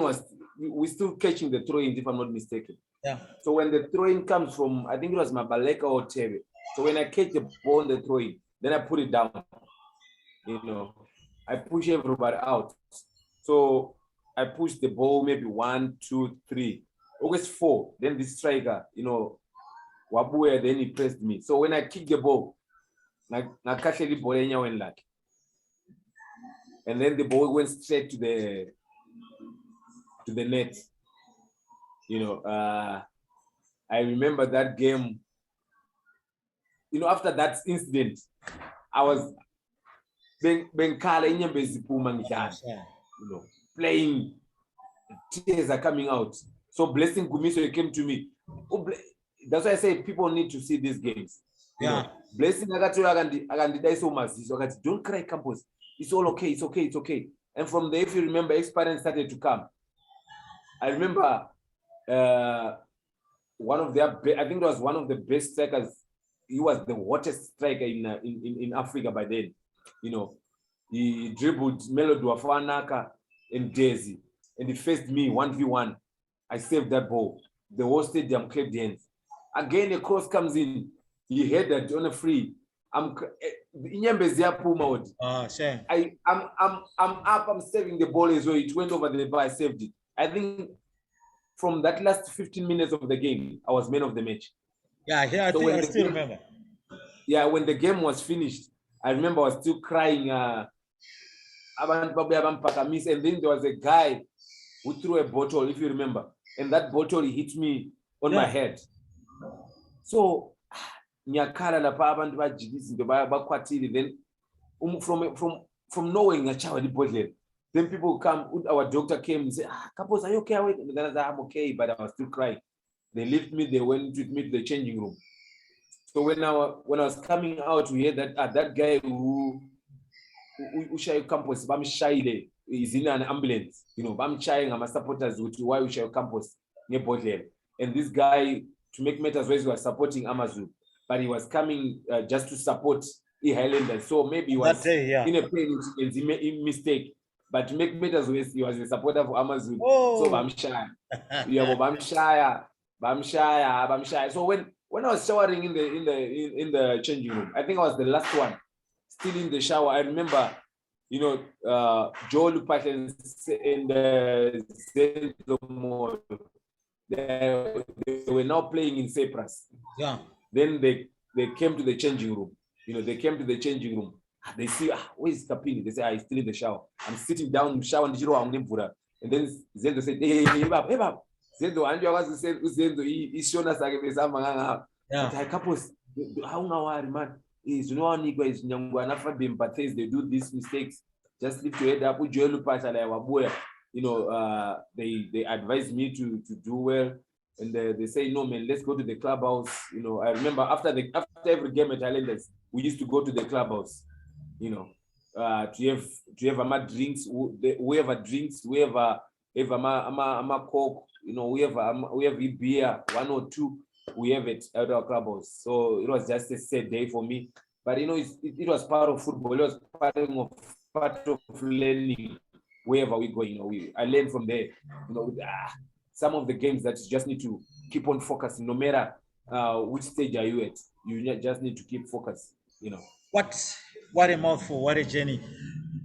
we're still catching the throw-in, if I'm not mistaken. Yeah. So when the throw-in comes from, I think it was Mabaleka or Tebe. So when I catch the ball on the throw-in, then I put it down. I push everybody out. So I push the ball maybe 1, 2, 3. Always 4. Then the striker, Wabuya, then he pressed me. So when I kick the ball, I catch the ball and then the ball went straight to the net. I remember that game. After that incident, I was playing, tears are coming out. So Blessing Gumiso came to me. That's why I say people need to see these games. Blessing don't cry, Campus. It's all okay, it's okay, it's okay. And from there, if you remember, experience started to come. I remember one of their, I think it was one of the best strikers. He was the hottest striker in Africa by then. He dribbled Melody Wafanaka and Daisy, and he faced me 1v1. I saved that ball. The whole stadium clapped hands. Again, a cross comes in. He had that on a free. I'm up, I'm saving the ball as well. It went over the bar, I saved it. I think from that last 15 minutes of the game, I was man of the match. Yeah, yeah, I So think when I the still game, remember. yeah, when the game was finished, I remember I was still crying. And then there was a guy who threw a bottle, if you remember, and that bottle hit me on my head. So nyakhala lapha abantu bajika izinto bakwatile, then from nowhere ngachawa libhodlela. Then people come, our doctor came and said, Kapos, are you okay? And then I said, I'm okay, but I was still crying. They left me, they went with me to the changing room. So when I was coming out, we heard that that guy who Ushayo Campus, Bam Shaile, is in an ambulance. You know, Bam Chai and my supporters, which why Ushayo Campus, and this guy, to make matters worse, was supporting Amazon, but he was coming just to support the Highlanders. So maybe he was in a plane and he made a mistake. But to make matters worse, he was a supporter for Amazon. So Bam Shai. Yeah, Bam Shai. So when I was showering in the changing room, I think I was the last one still in the shower. I remember, Joe Lupat and Zenzo Mall, they were now playing in Cyprus. Yeah. Then they came to the changing room. They came to the changing room. They see, where is Kapini? They say, he's still in the shower. I'm sitting down, shower, and then Zenzo said, hey, Bab. Zenzo, and you was said, Zenzo, he's shown us like this. Yeah. Couples, how now, man? Is no one is Nyangwana they do these mistakes. Just lift your head up with Joel Pasha. They advise me to do well. And they say, no, man, let's go to the clubhouse. I remember after every game at Highlanders, we used to go to the clubhouse, to have drinks, whoever drinks, whoever coke, we have beer, 1 or 2, we have it at our clubhouse. So it was just a sad day for me. But it was part of football. It was part of learning wherever we go. I learned from there. Some of the games that you just need to keep on focusing, no matter which stage are you at. You just need to keep focused. What a mouthful! What a journey!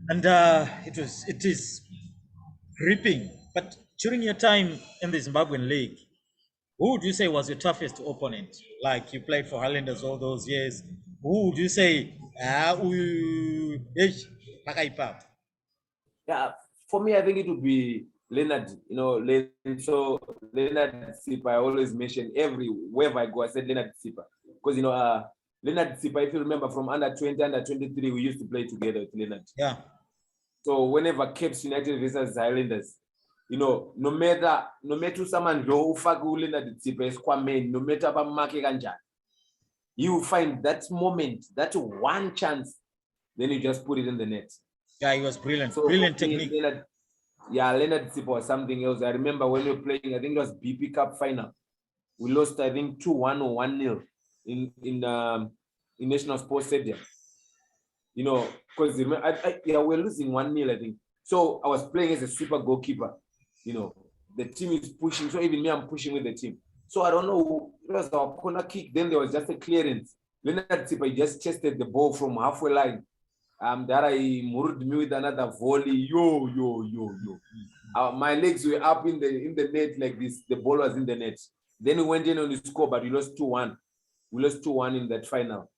And it is gripping. But during your time in the Zimbabwean league, who would you say was your toughest opponent? Like, you played for Highlanders all those years. Who would you say? Yeah, for me, I think it would be Leonard. So Leonard Sipa, I always mention wherever I go, I said Leonard Sipa. Because, Leonard Sipa, if you remember from under 20, under 23, we used to play together with Leonard. Yeah. So whenever Capes United versus Highlanders, no matter someone low Leonard Sipa is Kwame, no matter about Marke Ganja, you find that moment, that one chance, then you just put it in the net. Yeah, he was brilliant. So brilliant technique. Leonard Sipa was something else. I remember when we were playing, I think it was BP Cup final. We lost, I think, 2-1 or 1-0 in National Sports Stadium. Because we're losing 1-0, I think. So I was playing as a super goalkeeper. The team is pushing. So even me, I'm pushing with the team. So I don't know. It was a corner kick. Then there was just a clearance. Leonard Sipa just chested the ball from halfway line. That I moved me with another volley. My legs were up in the net like this. The ball was in the net. Then we went in on the score, but we lost 2-1. We lost 2-1 in that final.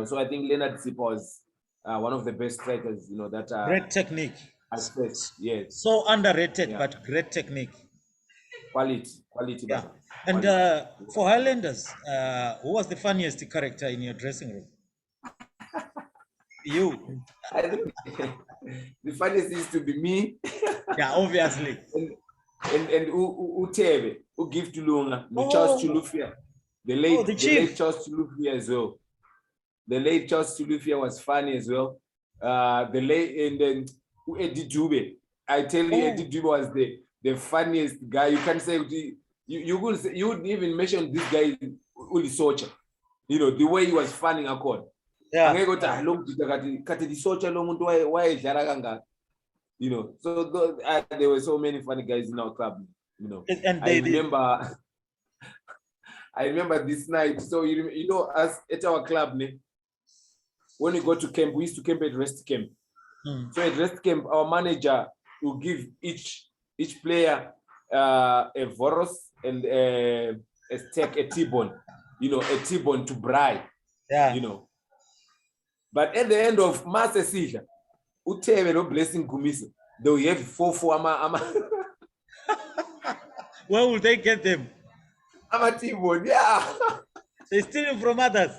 So I think Leonard Sipa was one of the best strikers. That great technique. Yes. So underrated, but great technique. Quality. Yeah. And for Highlanders, who was the funniest character in your dressing room? You. I think the funniest is to be me. Yeah, obviously. and Utebe, who give to Lunga, Charles Chulufia. The late Charles Chulufia as well. The late Charles Chulufia was funny as well. The late and then Eddie Dube. I tell you, Eddie Dube was the funniest guy. You can't say you would even mention this guy Uli Socha. The way he was funny accord. Yeah. So there were so many funny guys in our club. And I remember this night. So us at our club, when we go to camp, we used to camp at rest camp. So at rest camp, our manager will give each each player a Voros and a steak, a T-bone, a T-bone to braai, But at the end of Master Seizure, Utebe no blessing Gumiso, they will have 4 ama Where will they get them? ama T-bone, yeah. They stealing from others.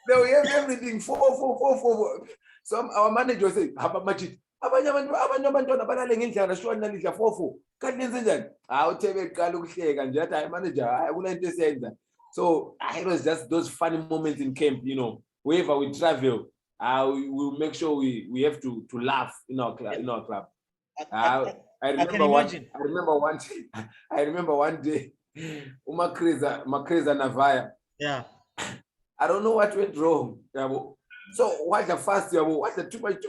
They will have everything 4. So our manager will say, "Haba machit, abanye abantwana balale ngendlela shwa nalidla 4. Kanti nenze njani? Utebe qala ukuhleka nje athi manager akulento esiyenza." So it was just those funny moments in camp, wherever we travel, we will make sure we have to laugh in our club. I remember one day, Makreza Navaya. Yeah. I don't know what went wrong. So what the first what the too much.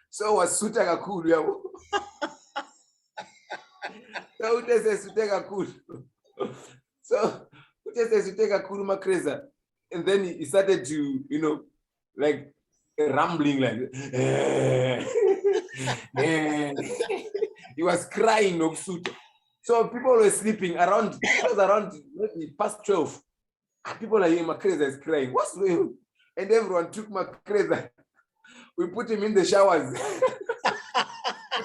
So was suta kakulu. So utese suteka kulu. So utese suteka kulu Makreza. And then he started to, like rambling like he was crying of suit. So people were sleeping around, it was around maybe past 12. People are hearing Makreza is crying. What's going? And everyone took Makreza. We put him in the showers.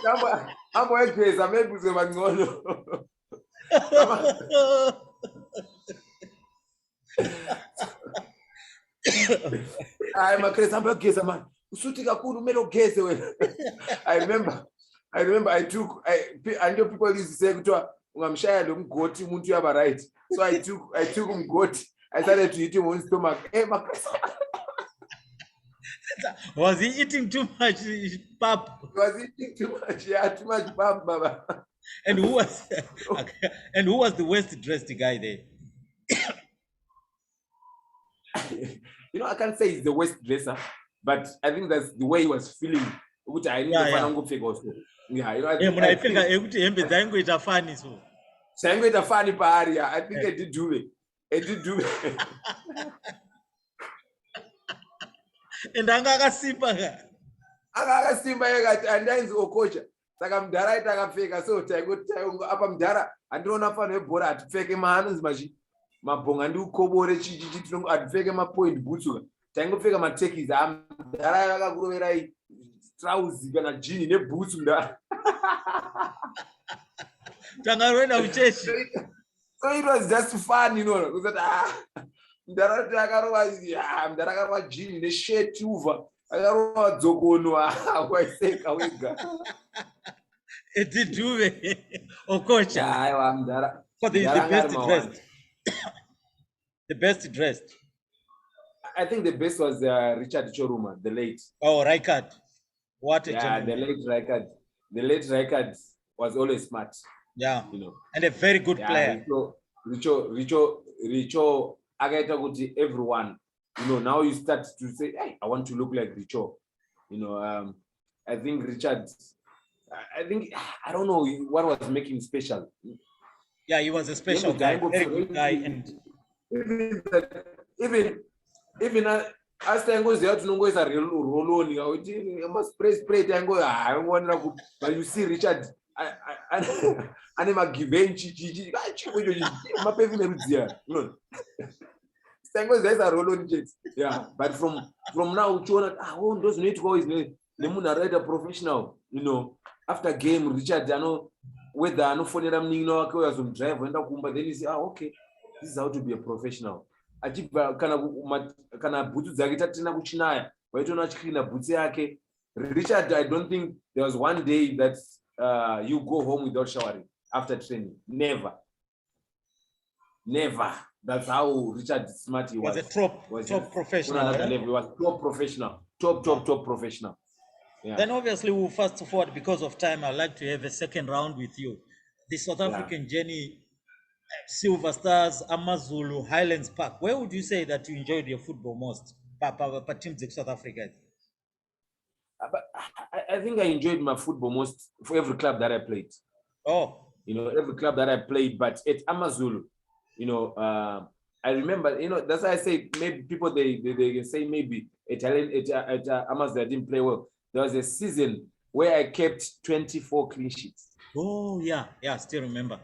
I'm I remember I know people used to say ungamshaya lo mgoti umuntu uyaba right. So I took umgoti. I started to eat him on stomach. Was he eating too much pap? He was eating too much, yeah, too much pap, Baba. And who was the worst dressed guy there? I can't say he's the worst dresser, but I think that's the way he was feeling. Which I need to figure also. Yeah, I think funny so. Funny party. I think I did do it. And angakasimba andainzi okocha saka mudhara aita akapfeka so apa mudhara andinoona fanira webhora atipfeke mahanonzi mabhonga ndiukobore chichichi atipfeke mapoint boots taingopfeka matekis mudhara akakuroverai trousi kana jini neboots mudhara tangaroenda kuchechi. So it was just fun, because mudhara akarova jini neshet uva akarova dzokono waiseka wega ediduve okocha aiwa mudhara for the best dressed. The best dressed, I think the best was Richard Choruma, the late. Oh, Rijkaard. What a gentleman. The late Rijkaard was always smart. Yeah, and a very good player. Richo agaita kuti everyone, now you start to say, hey, I want to look like Richo. I think Richard, I don't know what was making him special. Yeah, he was a special guy, very good guy, and even as time goes there, to is a roll on. You must spray tango. I wonder, but you see Richard. I never given chichi. My paving there. No. Tango there's a roll on jet. Yeah, but from now, those need to go is the Muna Rider professional. After game, Richard, whether I know for them, some drive and then you say, okay, this is how to be a professional. Kana boots zake tina kuchinaya waitona chikina boots yake. Richard, I don't think there was one day that you go home without showering after training. Never. That's how Richard smart he was. Was a top professional. He was top professional. Top professional. Yeah. Then obviously we'll fast forward because of time. I'd like to have a second round with you. The South African journey, Silver Stars, Amazulu, Highlands Park. Where would you say that you enjoyed your football most? For teams in South Africa. I think I enjoyed my football most for every club that I played. Oh. Every club that I played, but at Amazulu, I remember, that's why I say maybe people they can say maybe Amazon, I didn't play well. There was a season where I kept 24 clean sheets. Oh yeah, still remember.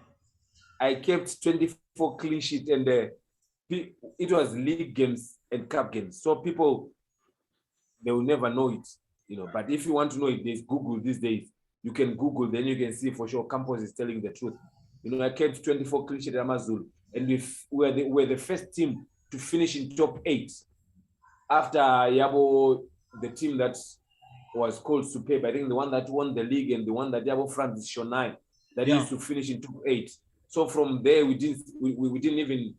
I kept 24 clean sheets, and it was league games and cup games. So people, they will never know it, But if you want to know it, there's Google these days. You can Google, then you can see for sure Campos is telling the truth. I kept 24 clean sheets at Amazon, and we were the first team to finish in top 8 after Yabo, the team that was called Superb. I think the one that won the league and the one that Yabo France Shonai that used to finish in top 8. So from there, we didn't even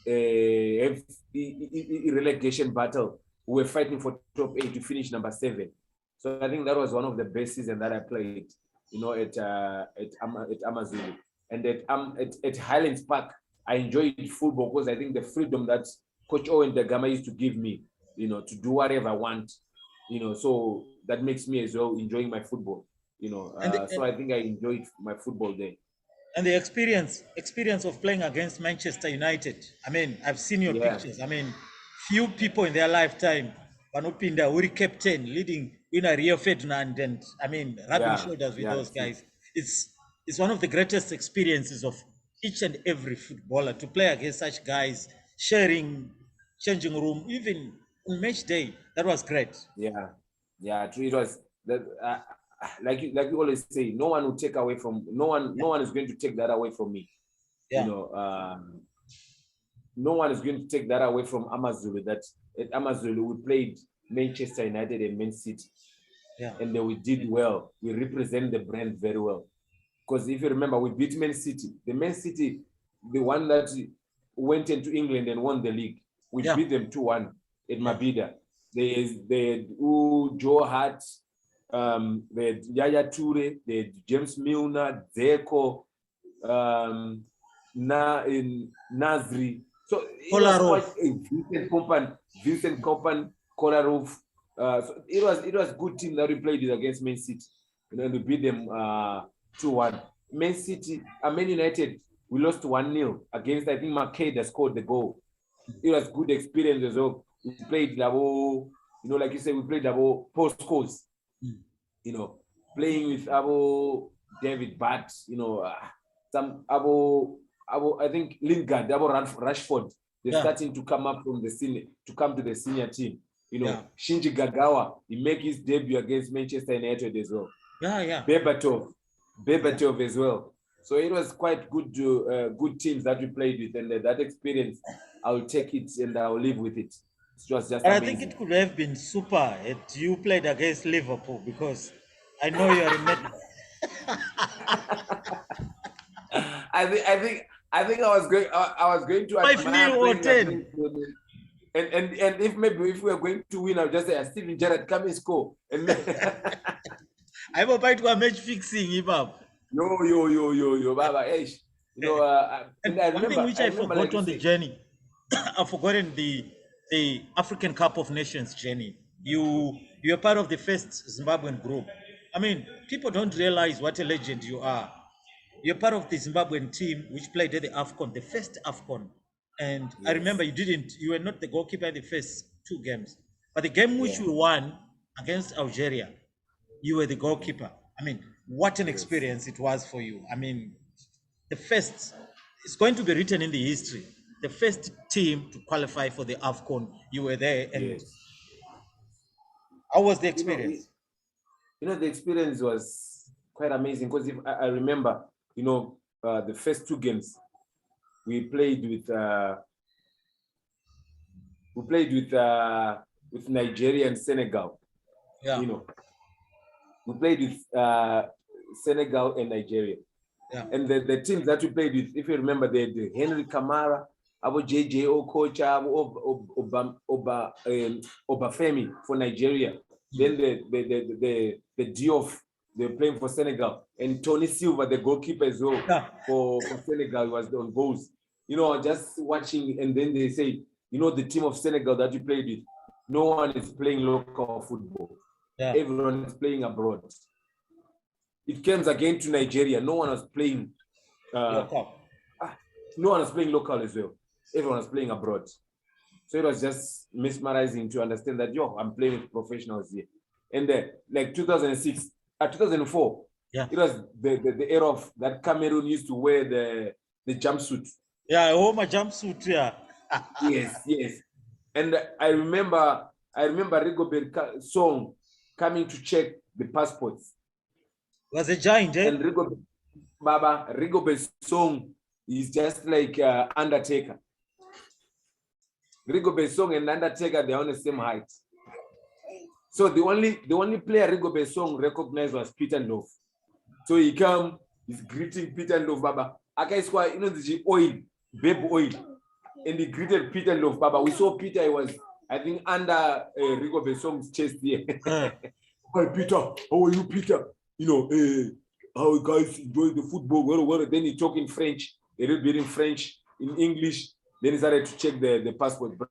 have a relegation battle. We were fighting for top 8 to finish number 7. So I think that was one of the best seasons that I played, at Amazulu. And at Highlands Park, I enjoyed football because I think the freedom that Coach Owen Dagama used to give me, to do whatever I want, so that makes me as well enjoying my football, so I think I enjoyed my football there. And the experience of playing against Manchester United. I mean, I've seen your pictures. I mean, few people in their lifetime, Panupinda, Uri captain, leading winner Rio Ferdinand, and I mean, rubbing shoulders with those guys. It's one of the greatest experiences of each and every footballer to play against such guys, sharing changing room, even on match day. That was great. Yeah, true. It was that. Like you always say, no one will take away from no one is going to take that away from me. No one is going to take that away from Amazulu. That at Amazulu we played Manchester United and Man City, and then we did well. We represent the brand very well, because if you remember, we beat Man City. The Man City, the one that went into England and won the league, we beat them 2-1 at Mabida. They Joe Hart. The Yaya Toure, the James Milner, Zeko, Nazri. So it was quite Vincent Kompany, Kolarov. So it was good team that we played with against Man City, and we beat them 2-1. Man City, Man United, we lost 1-0 against, I think Makeda scored the goal. It was good experience as well. We played double, like you said, we played double post scores. Playing with David Butt, some I think Lingard, Rashford, they're starting to come up from the senior to come to the senior team. Shinji Gagawa, he made his debut against Manchester United as well. Bebatov as well. So it was quite good good teams that we played with, and that experience, I'll take it and I'll live with it. It was just amazing. I think it could have been super if you played against Liverpool, because I know you are a I think I was going to 5-0 or 10. And if we were going to win, I'll just say, Steven Gerrard, come and score. And I'm about to match fixing him up. Yo, Baba, and I remember, one thing which I forgot like on the journey, I've forgotten the African Cup of Nations journey. You're part of the first Zimbabwean group. I mean, people don't realize what a legend you are. You're part of the Zimbabwean team which played at the AFCON, the first AFCON. And I remember you were not the goalkeeper in the first 2 games. But the game which we won against Algeria, you were the goalkeeper. I mean, what an experience it was for you. I mean, it's going to be written in the history. The first team to qualify for the AFCON, you were there. And how was the experience? The experience was quite amazing, because if I remember, the first 2 games we played with Nigeria and Senegal. We played with Senegal and Nigeria. And the teams that we played with, if you remember, the Henry Kamara, Abu JJ Okocha, Obafemi for Nigeria. Then the Diouf, they were playing for Senegal, and Tony Silva, the goalkeeper as well, for Senegal, was on goals. Just watching, and then they say, the team of Senegal that you played with, no one is playing local football. Everyone is playing abroad. It came again to Nigeria. No one was playing local. No one was playing local as well. Everyone was playing abroad. So it was just mesmerizing to understand that, yo, I'm playing with professionals here. And like 2006, 2004, Yeah. it was the era of that Cameroon used to wear the jumpsuit. Yeah, I wore my jumpsuit, yeah. Yes, yes. And I remember Rigobert Song coming to check the passports. Was a giant, eh? And Rigobert Song is just like Undertaker. Rigobert Song and Undertaker, they're on the same height. So the only player Rigobert Song recognized was Peter Love. So he come, he's greeting Peter Love, Baba. Akaiswa, you know, the oil, babe oil. And he greeted Peter Love, Baba. We saw Peter, he was, I think, under Rigobert Song's chest here. Hi, Peter. How are you, Peter? You know, how you guys enjoy the football? Well. Then he talked in French, a little bit in French, in English. Then he started to check the passport. When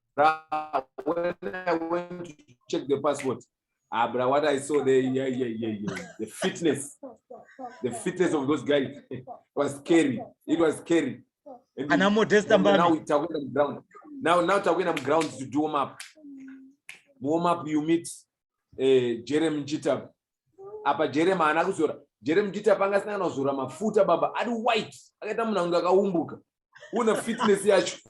I went to check the passport, but what I saw there, the fitness of those guys was scary. It was scary. And I'm modest. Now we're talking on ground. Now talking on ground to do warm up. Warm up, you meet Jeremy Jitab. Apa Jeremy anakuzora. Jeremy Jitab angasina anozora mafuta baba. Adi white. Akata muna unga kaumbuka. Una fitness yacho.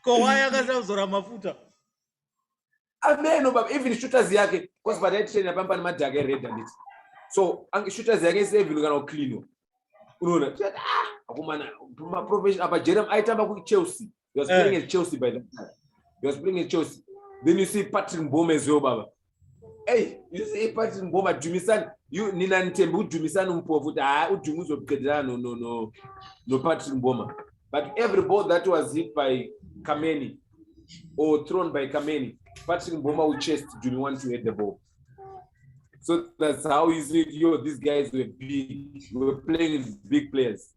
Kowaya akazora mafuta. Ameno baba, even shooters yake, because by that train apampa na madage red and it. So shooters yake say even kana clean. Unaona? Akumana professional apa Jeremy aitamba ku Chelsea. He was playing at Chelsea by that time. He was playing at Chelsea. Then you see Patrick Mboma as well, baba. Hey, you see Patrick Mboma Jumisan, you nina ntembu Jumisan umpovu da ujumuzo bkedana no Patrick Mboma. But every ball that was hit by Kameni or thrown by Kameni, Patrick Mboma would chase Jumi want to hit the ball. So that's how you see, these guys were big. We were playing with big players.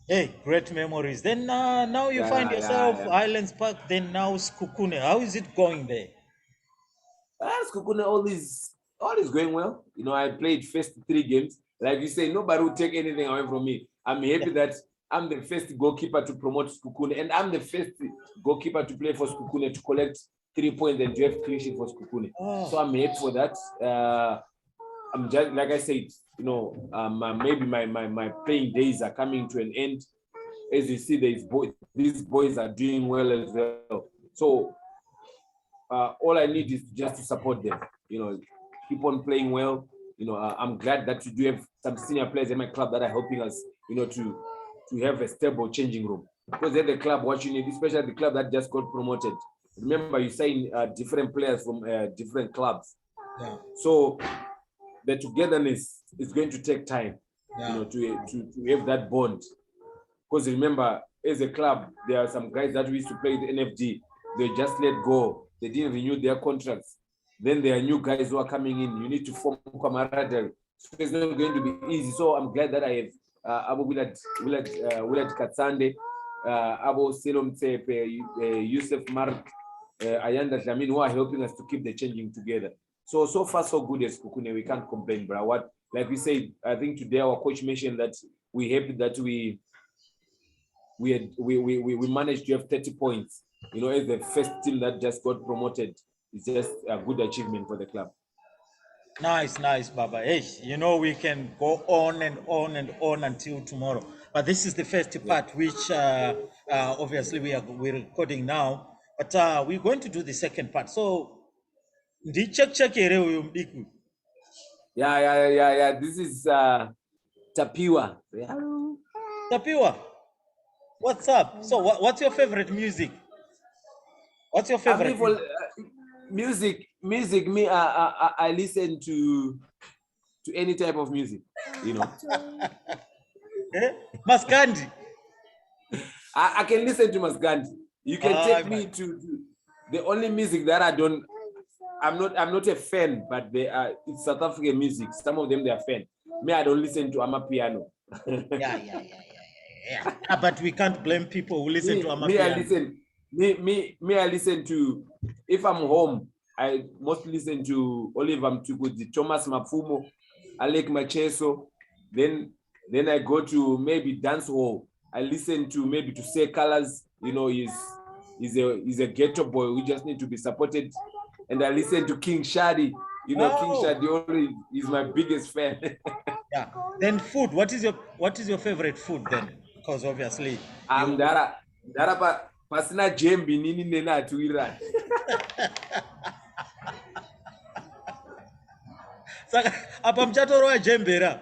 Hey, great memories. Then now you find yourself Highlands Park, then now Skukune. How is it going there? Skukune, all is going well. You know, I played first 3 games. Like you say, nobody will take anything away from me. I'm happy that I'm the first goalkeeper to promote Skukune, and I'm the first goalkeeper to play for Skukune to collect 3 points and to have clean sheet for Skukune. So I'm happy for that. I'm just, like I said, you know, maybe my playing days are coming to an end. As you see, these boys are doing well as well. So all I need is just to support them. You know, keep on playing well. You know, I'm glad that you do have some senior players in my club that are helping us, you know, to have a stable changing room. Because they're the club what you need, especially the club that just got promoted. Remember, you sign different players from different clubs. Yeah. So the togetherness is going to take time, you know, to have that bond. Because remember, as a club, there are some guys that we used to play with NFG. They just let go. They didn't renew their contracts. Then there are new guys who are coming in. You need to form camaraderie. So it's not going to be easy. So I'm glad that I have Abu Willard Katsande, Abu Selom Tsepe, Yusuf Mark, Ayanda Jamin, who are helping us to keep the changing together. So far so good as Kukune. We can't complain, bro. Like we said, I think today our coach mentioned that we're happy that we managed to have 30 points. You know, as the first team that just got promoted, it's just a good achievement for the club. Nice, Baba. Hey, you know, we can go on and on and on until tomorrow. But this is the first part, which obviously we're recording now. But we're going to do the second part. So, check Yeah. This is Tapiwa. Tapiwa, what's up? So, what's your favorite music? What's your favorite music? Music. Me, I listen to any type of music. You know. Maskandi. I can listen to Maskandi. You can take me to the only music that I don't. I'm not a fan, but it's South African music. Some of them they are fan. Me, I don't listen to Amapiano. Yeah. But we can't blame people who listen to Amapiano. I listen to, if I'm home, I mostly listen to Oliver Mtukudzi, Thomas Mafumo, Alec Macheso. Then Then I go to maybe dance hall. I listen to maybe to Say Colors. You know, he's a ghetto boy. We just need to be supported. And I listen to King Shadi. You know, King Shadi only is my biggest fan. Yeah. Then food. What is your favorite food then? Because obviously you. Dara pasina jembi nini nena atuira. Saka apa mchatorowa jembera.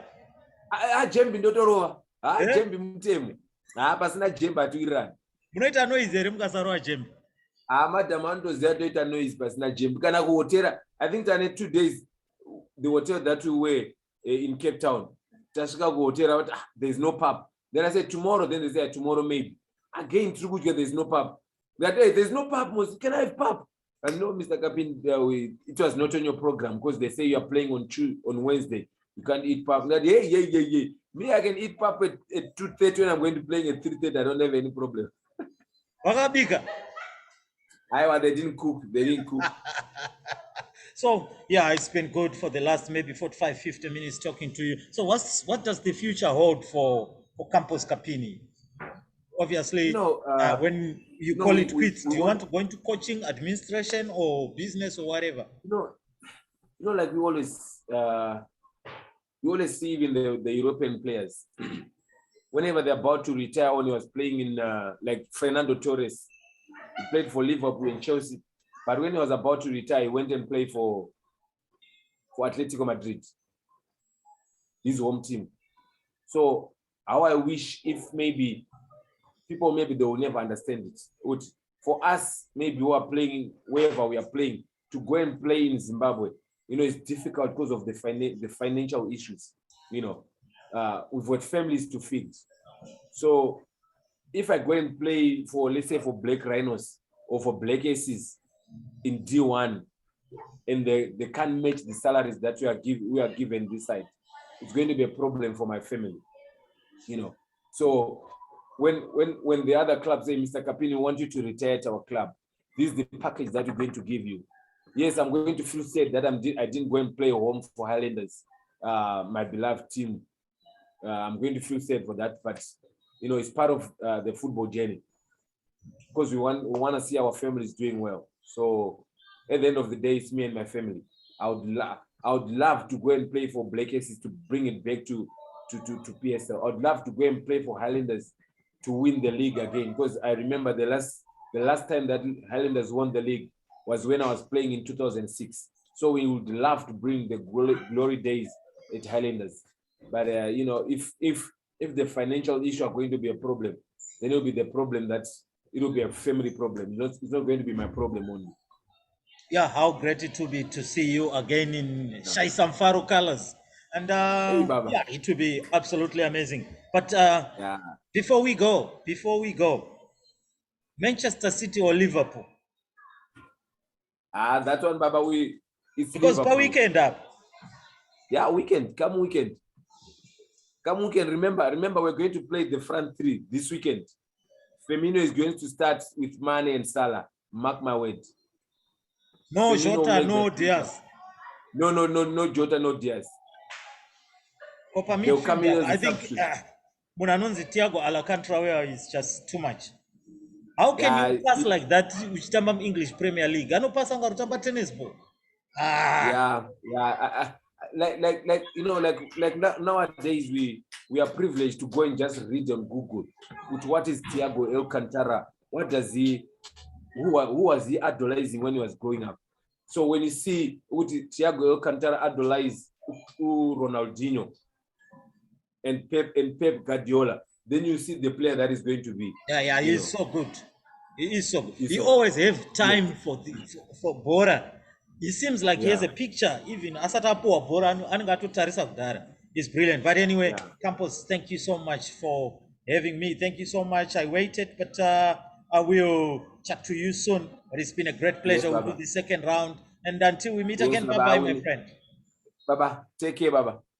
Jembi ndotorowa. Jembi mutemu. Pasina jembi atuira. Munoita noise here mukasarowa jembi. Madam andoziva toita noise pasina jembi. Kana kuhotera, I think tane 2 days the hotel that we were in Cape Town. Tasvika kuhotera, there's no pub. Then I said tomorrow, then they said tomorrow maybe. Again, there's no pub. That day, there's no pub, can I have pub? And no, Mr. Kapini, it was not on your program because they say you are playing on Wednesday. You can't eat pub. That, yeah. Me, I can eat pub at 2:30 when I'm going to play at 3:30. I don't have any problem. Wakabika. They didn't cook. So, yeah, it's been good for the last maybe 45, 50 minutes talking to you. So what does the future hold for Campus Kapini? Obviously, when you call it quits, do you want to go into coaching, administration, or business, or whatever? Like we always see even the European players. Whenever they're about to retire, when he was playing in like Fernando Torres, he played for Liverpool and Chelsea. But when he was about to retire, he went and played for Atletico Madrid, his home team. So how I wish if maybe people, maybe they will never understand it. For us, maybe who are playing wherever we are playing, to go and play in Zimbabwe, it's difficult because of the financial issues. We've got families to feed. So if I go and play for, let's say, for Black Rhinos or for Black Aces in D1, and they can't match the salaries that we are given this side, it's going to be a problem for my family. So when the other clubs say, Mr. Kapini, we want you to retire at our club, this is the package that we're going to give you. Yes, I'm going to feel sad that I didn't go and play home for Highlanders, my beloved team. I'm going to feel sad for that, but it's part of the football journey, because we want to see our families doing well. So at the end of the day, it's me and my family. I would love to go and play for Black Aces to bring it back to PSL. I'd love to go and play for Highlanders to win the league again, because I remember the last time that Highlanders won the league was when I was playing in 2006. So we would love to bring the glory days at Highlanders. But if the financial issue are going to be a problem, then it will be the problem that it will be a family problem. It's not going to be my problem only. Yeah, how great it will be to see you again in Shai Samfaro colors. And yeah, it will be absolutely amazing. But before we go, Manchester City or Liverpool? That one, Baba, it's because Liverpool. per weekend up. Yeah, weekend. Come weekend. Remember, we're going to play the front three this weekend. Firmino is going to start with Mane and Salah. Mark my word. No Jota, no Diaz. No Jota, no Diaz. They'll come in. I think Munanonzi Thiago Alcantara is just too much. How can you pass like that which time English Premier League? I know pass on tennis ball. Yeah. Like nowadays we are privileged to go and just read on Google with what is Thiago Alcantara. What does he? Who was he idolizing when he was growing up? So when you see Thiago Alcantara idolize Ronaldinho and Pep Guardiola, then you see the player that is going to be. Yeah, he's so good. He is so good. He always have time for Bora. He seems like he has a picture, even Asatapo Bora Angato Tarisa Gdara. It's brilliant. But anyway, Campos, thank you so much for having me. Thank you so much. I waited, but I will chat to you soon. But it's been a great pleasure. We'll do the second round. And until we meet again, bye-bye, my friend. Bye-bye. Take care, Baba.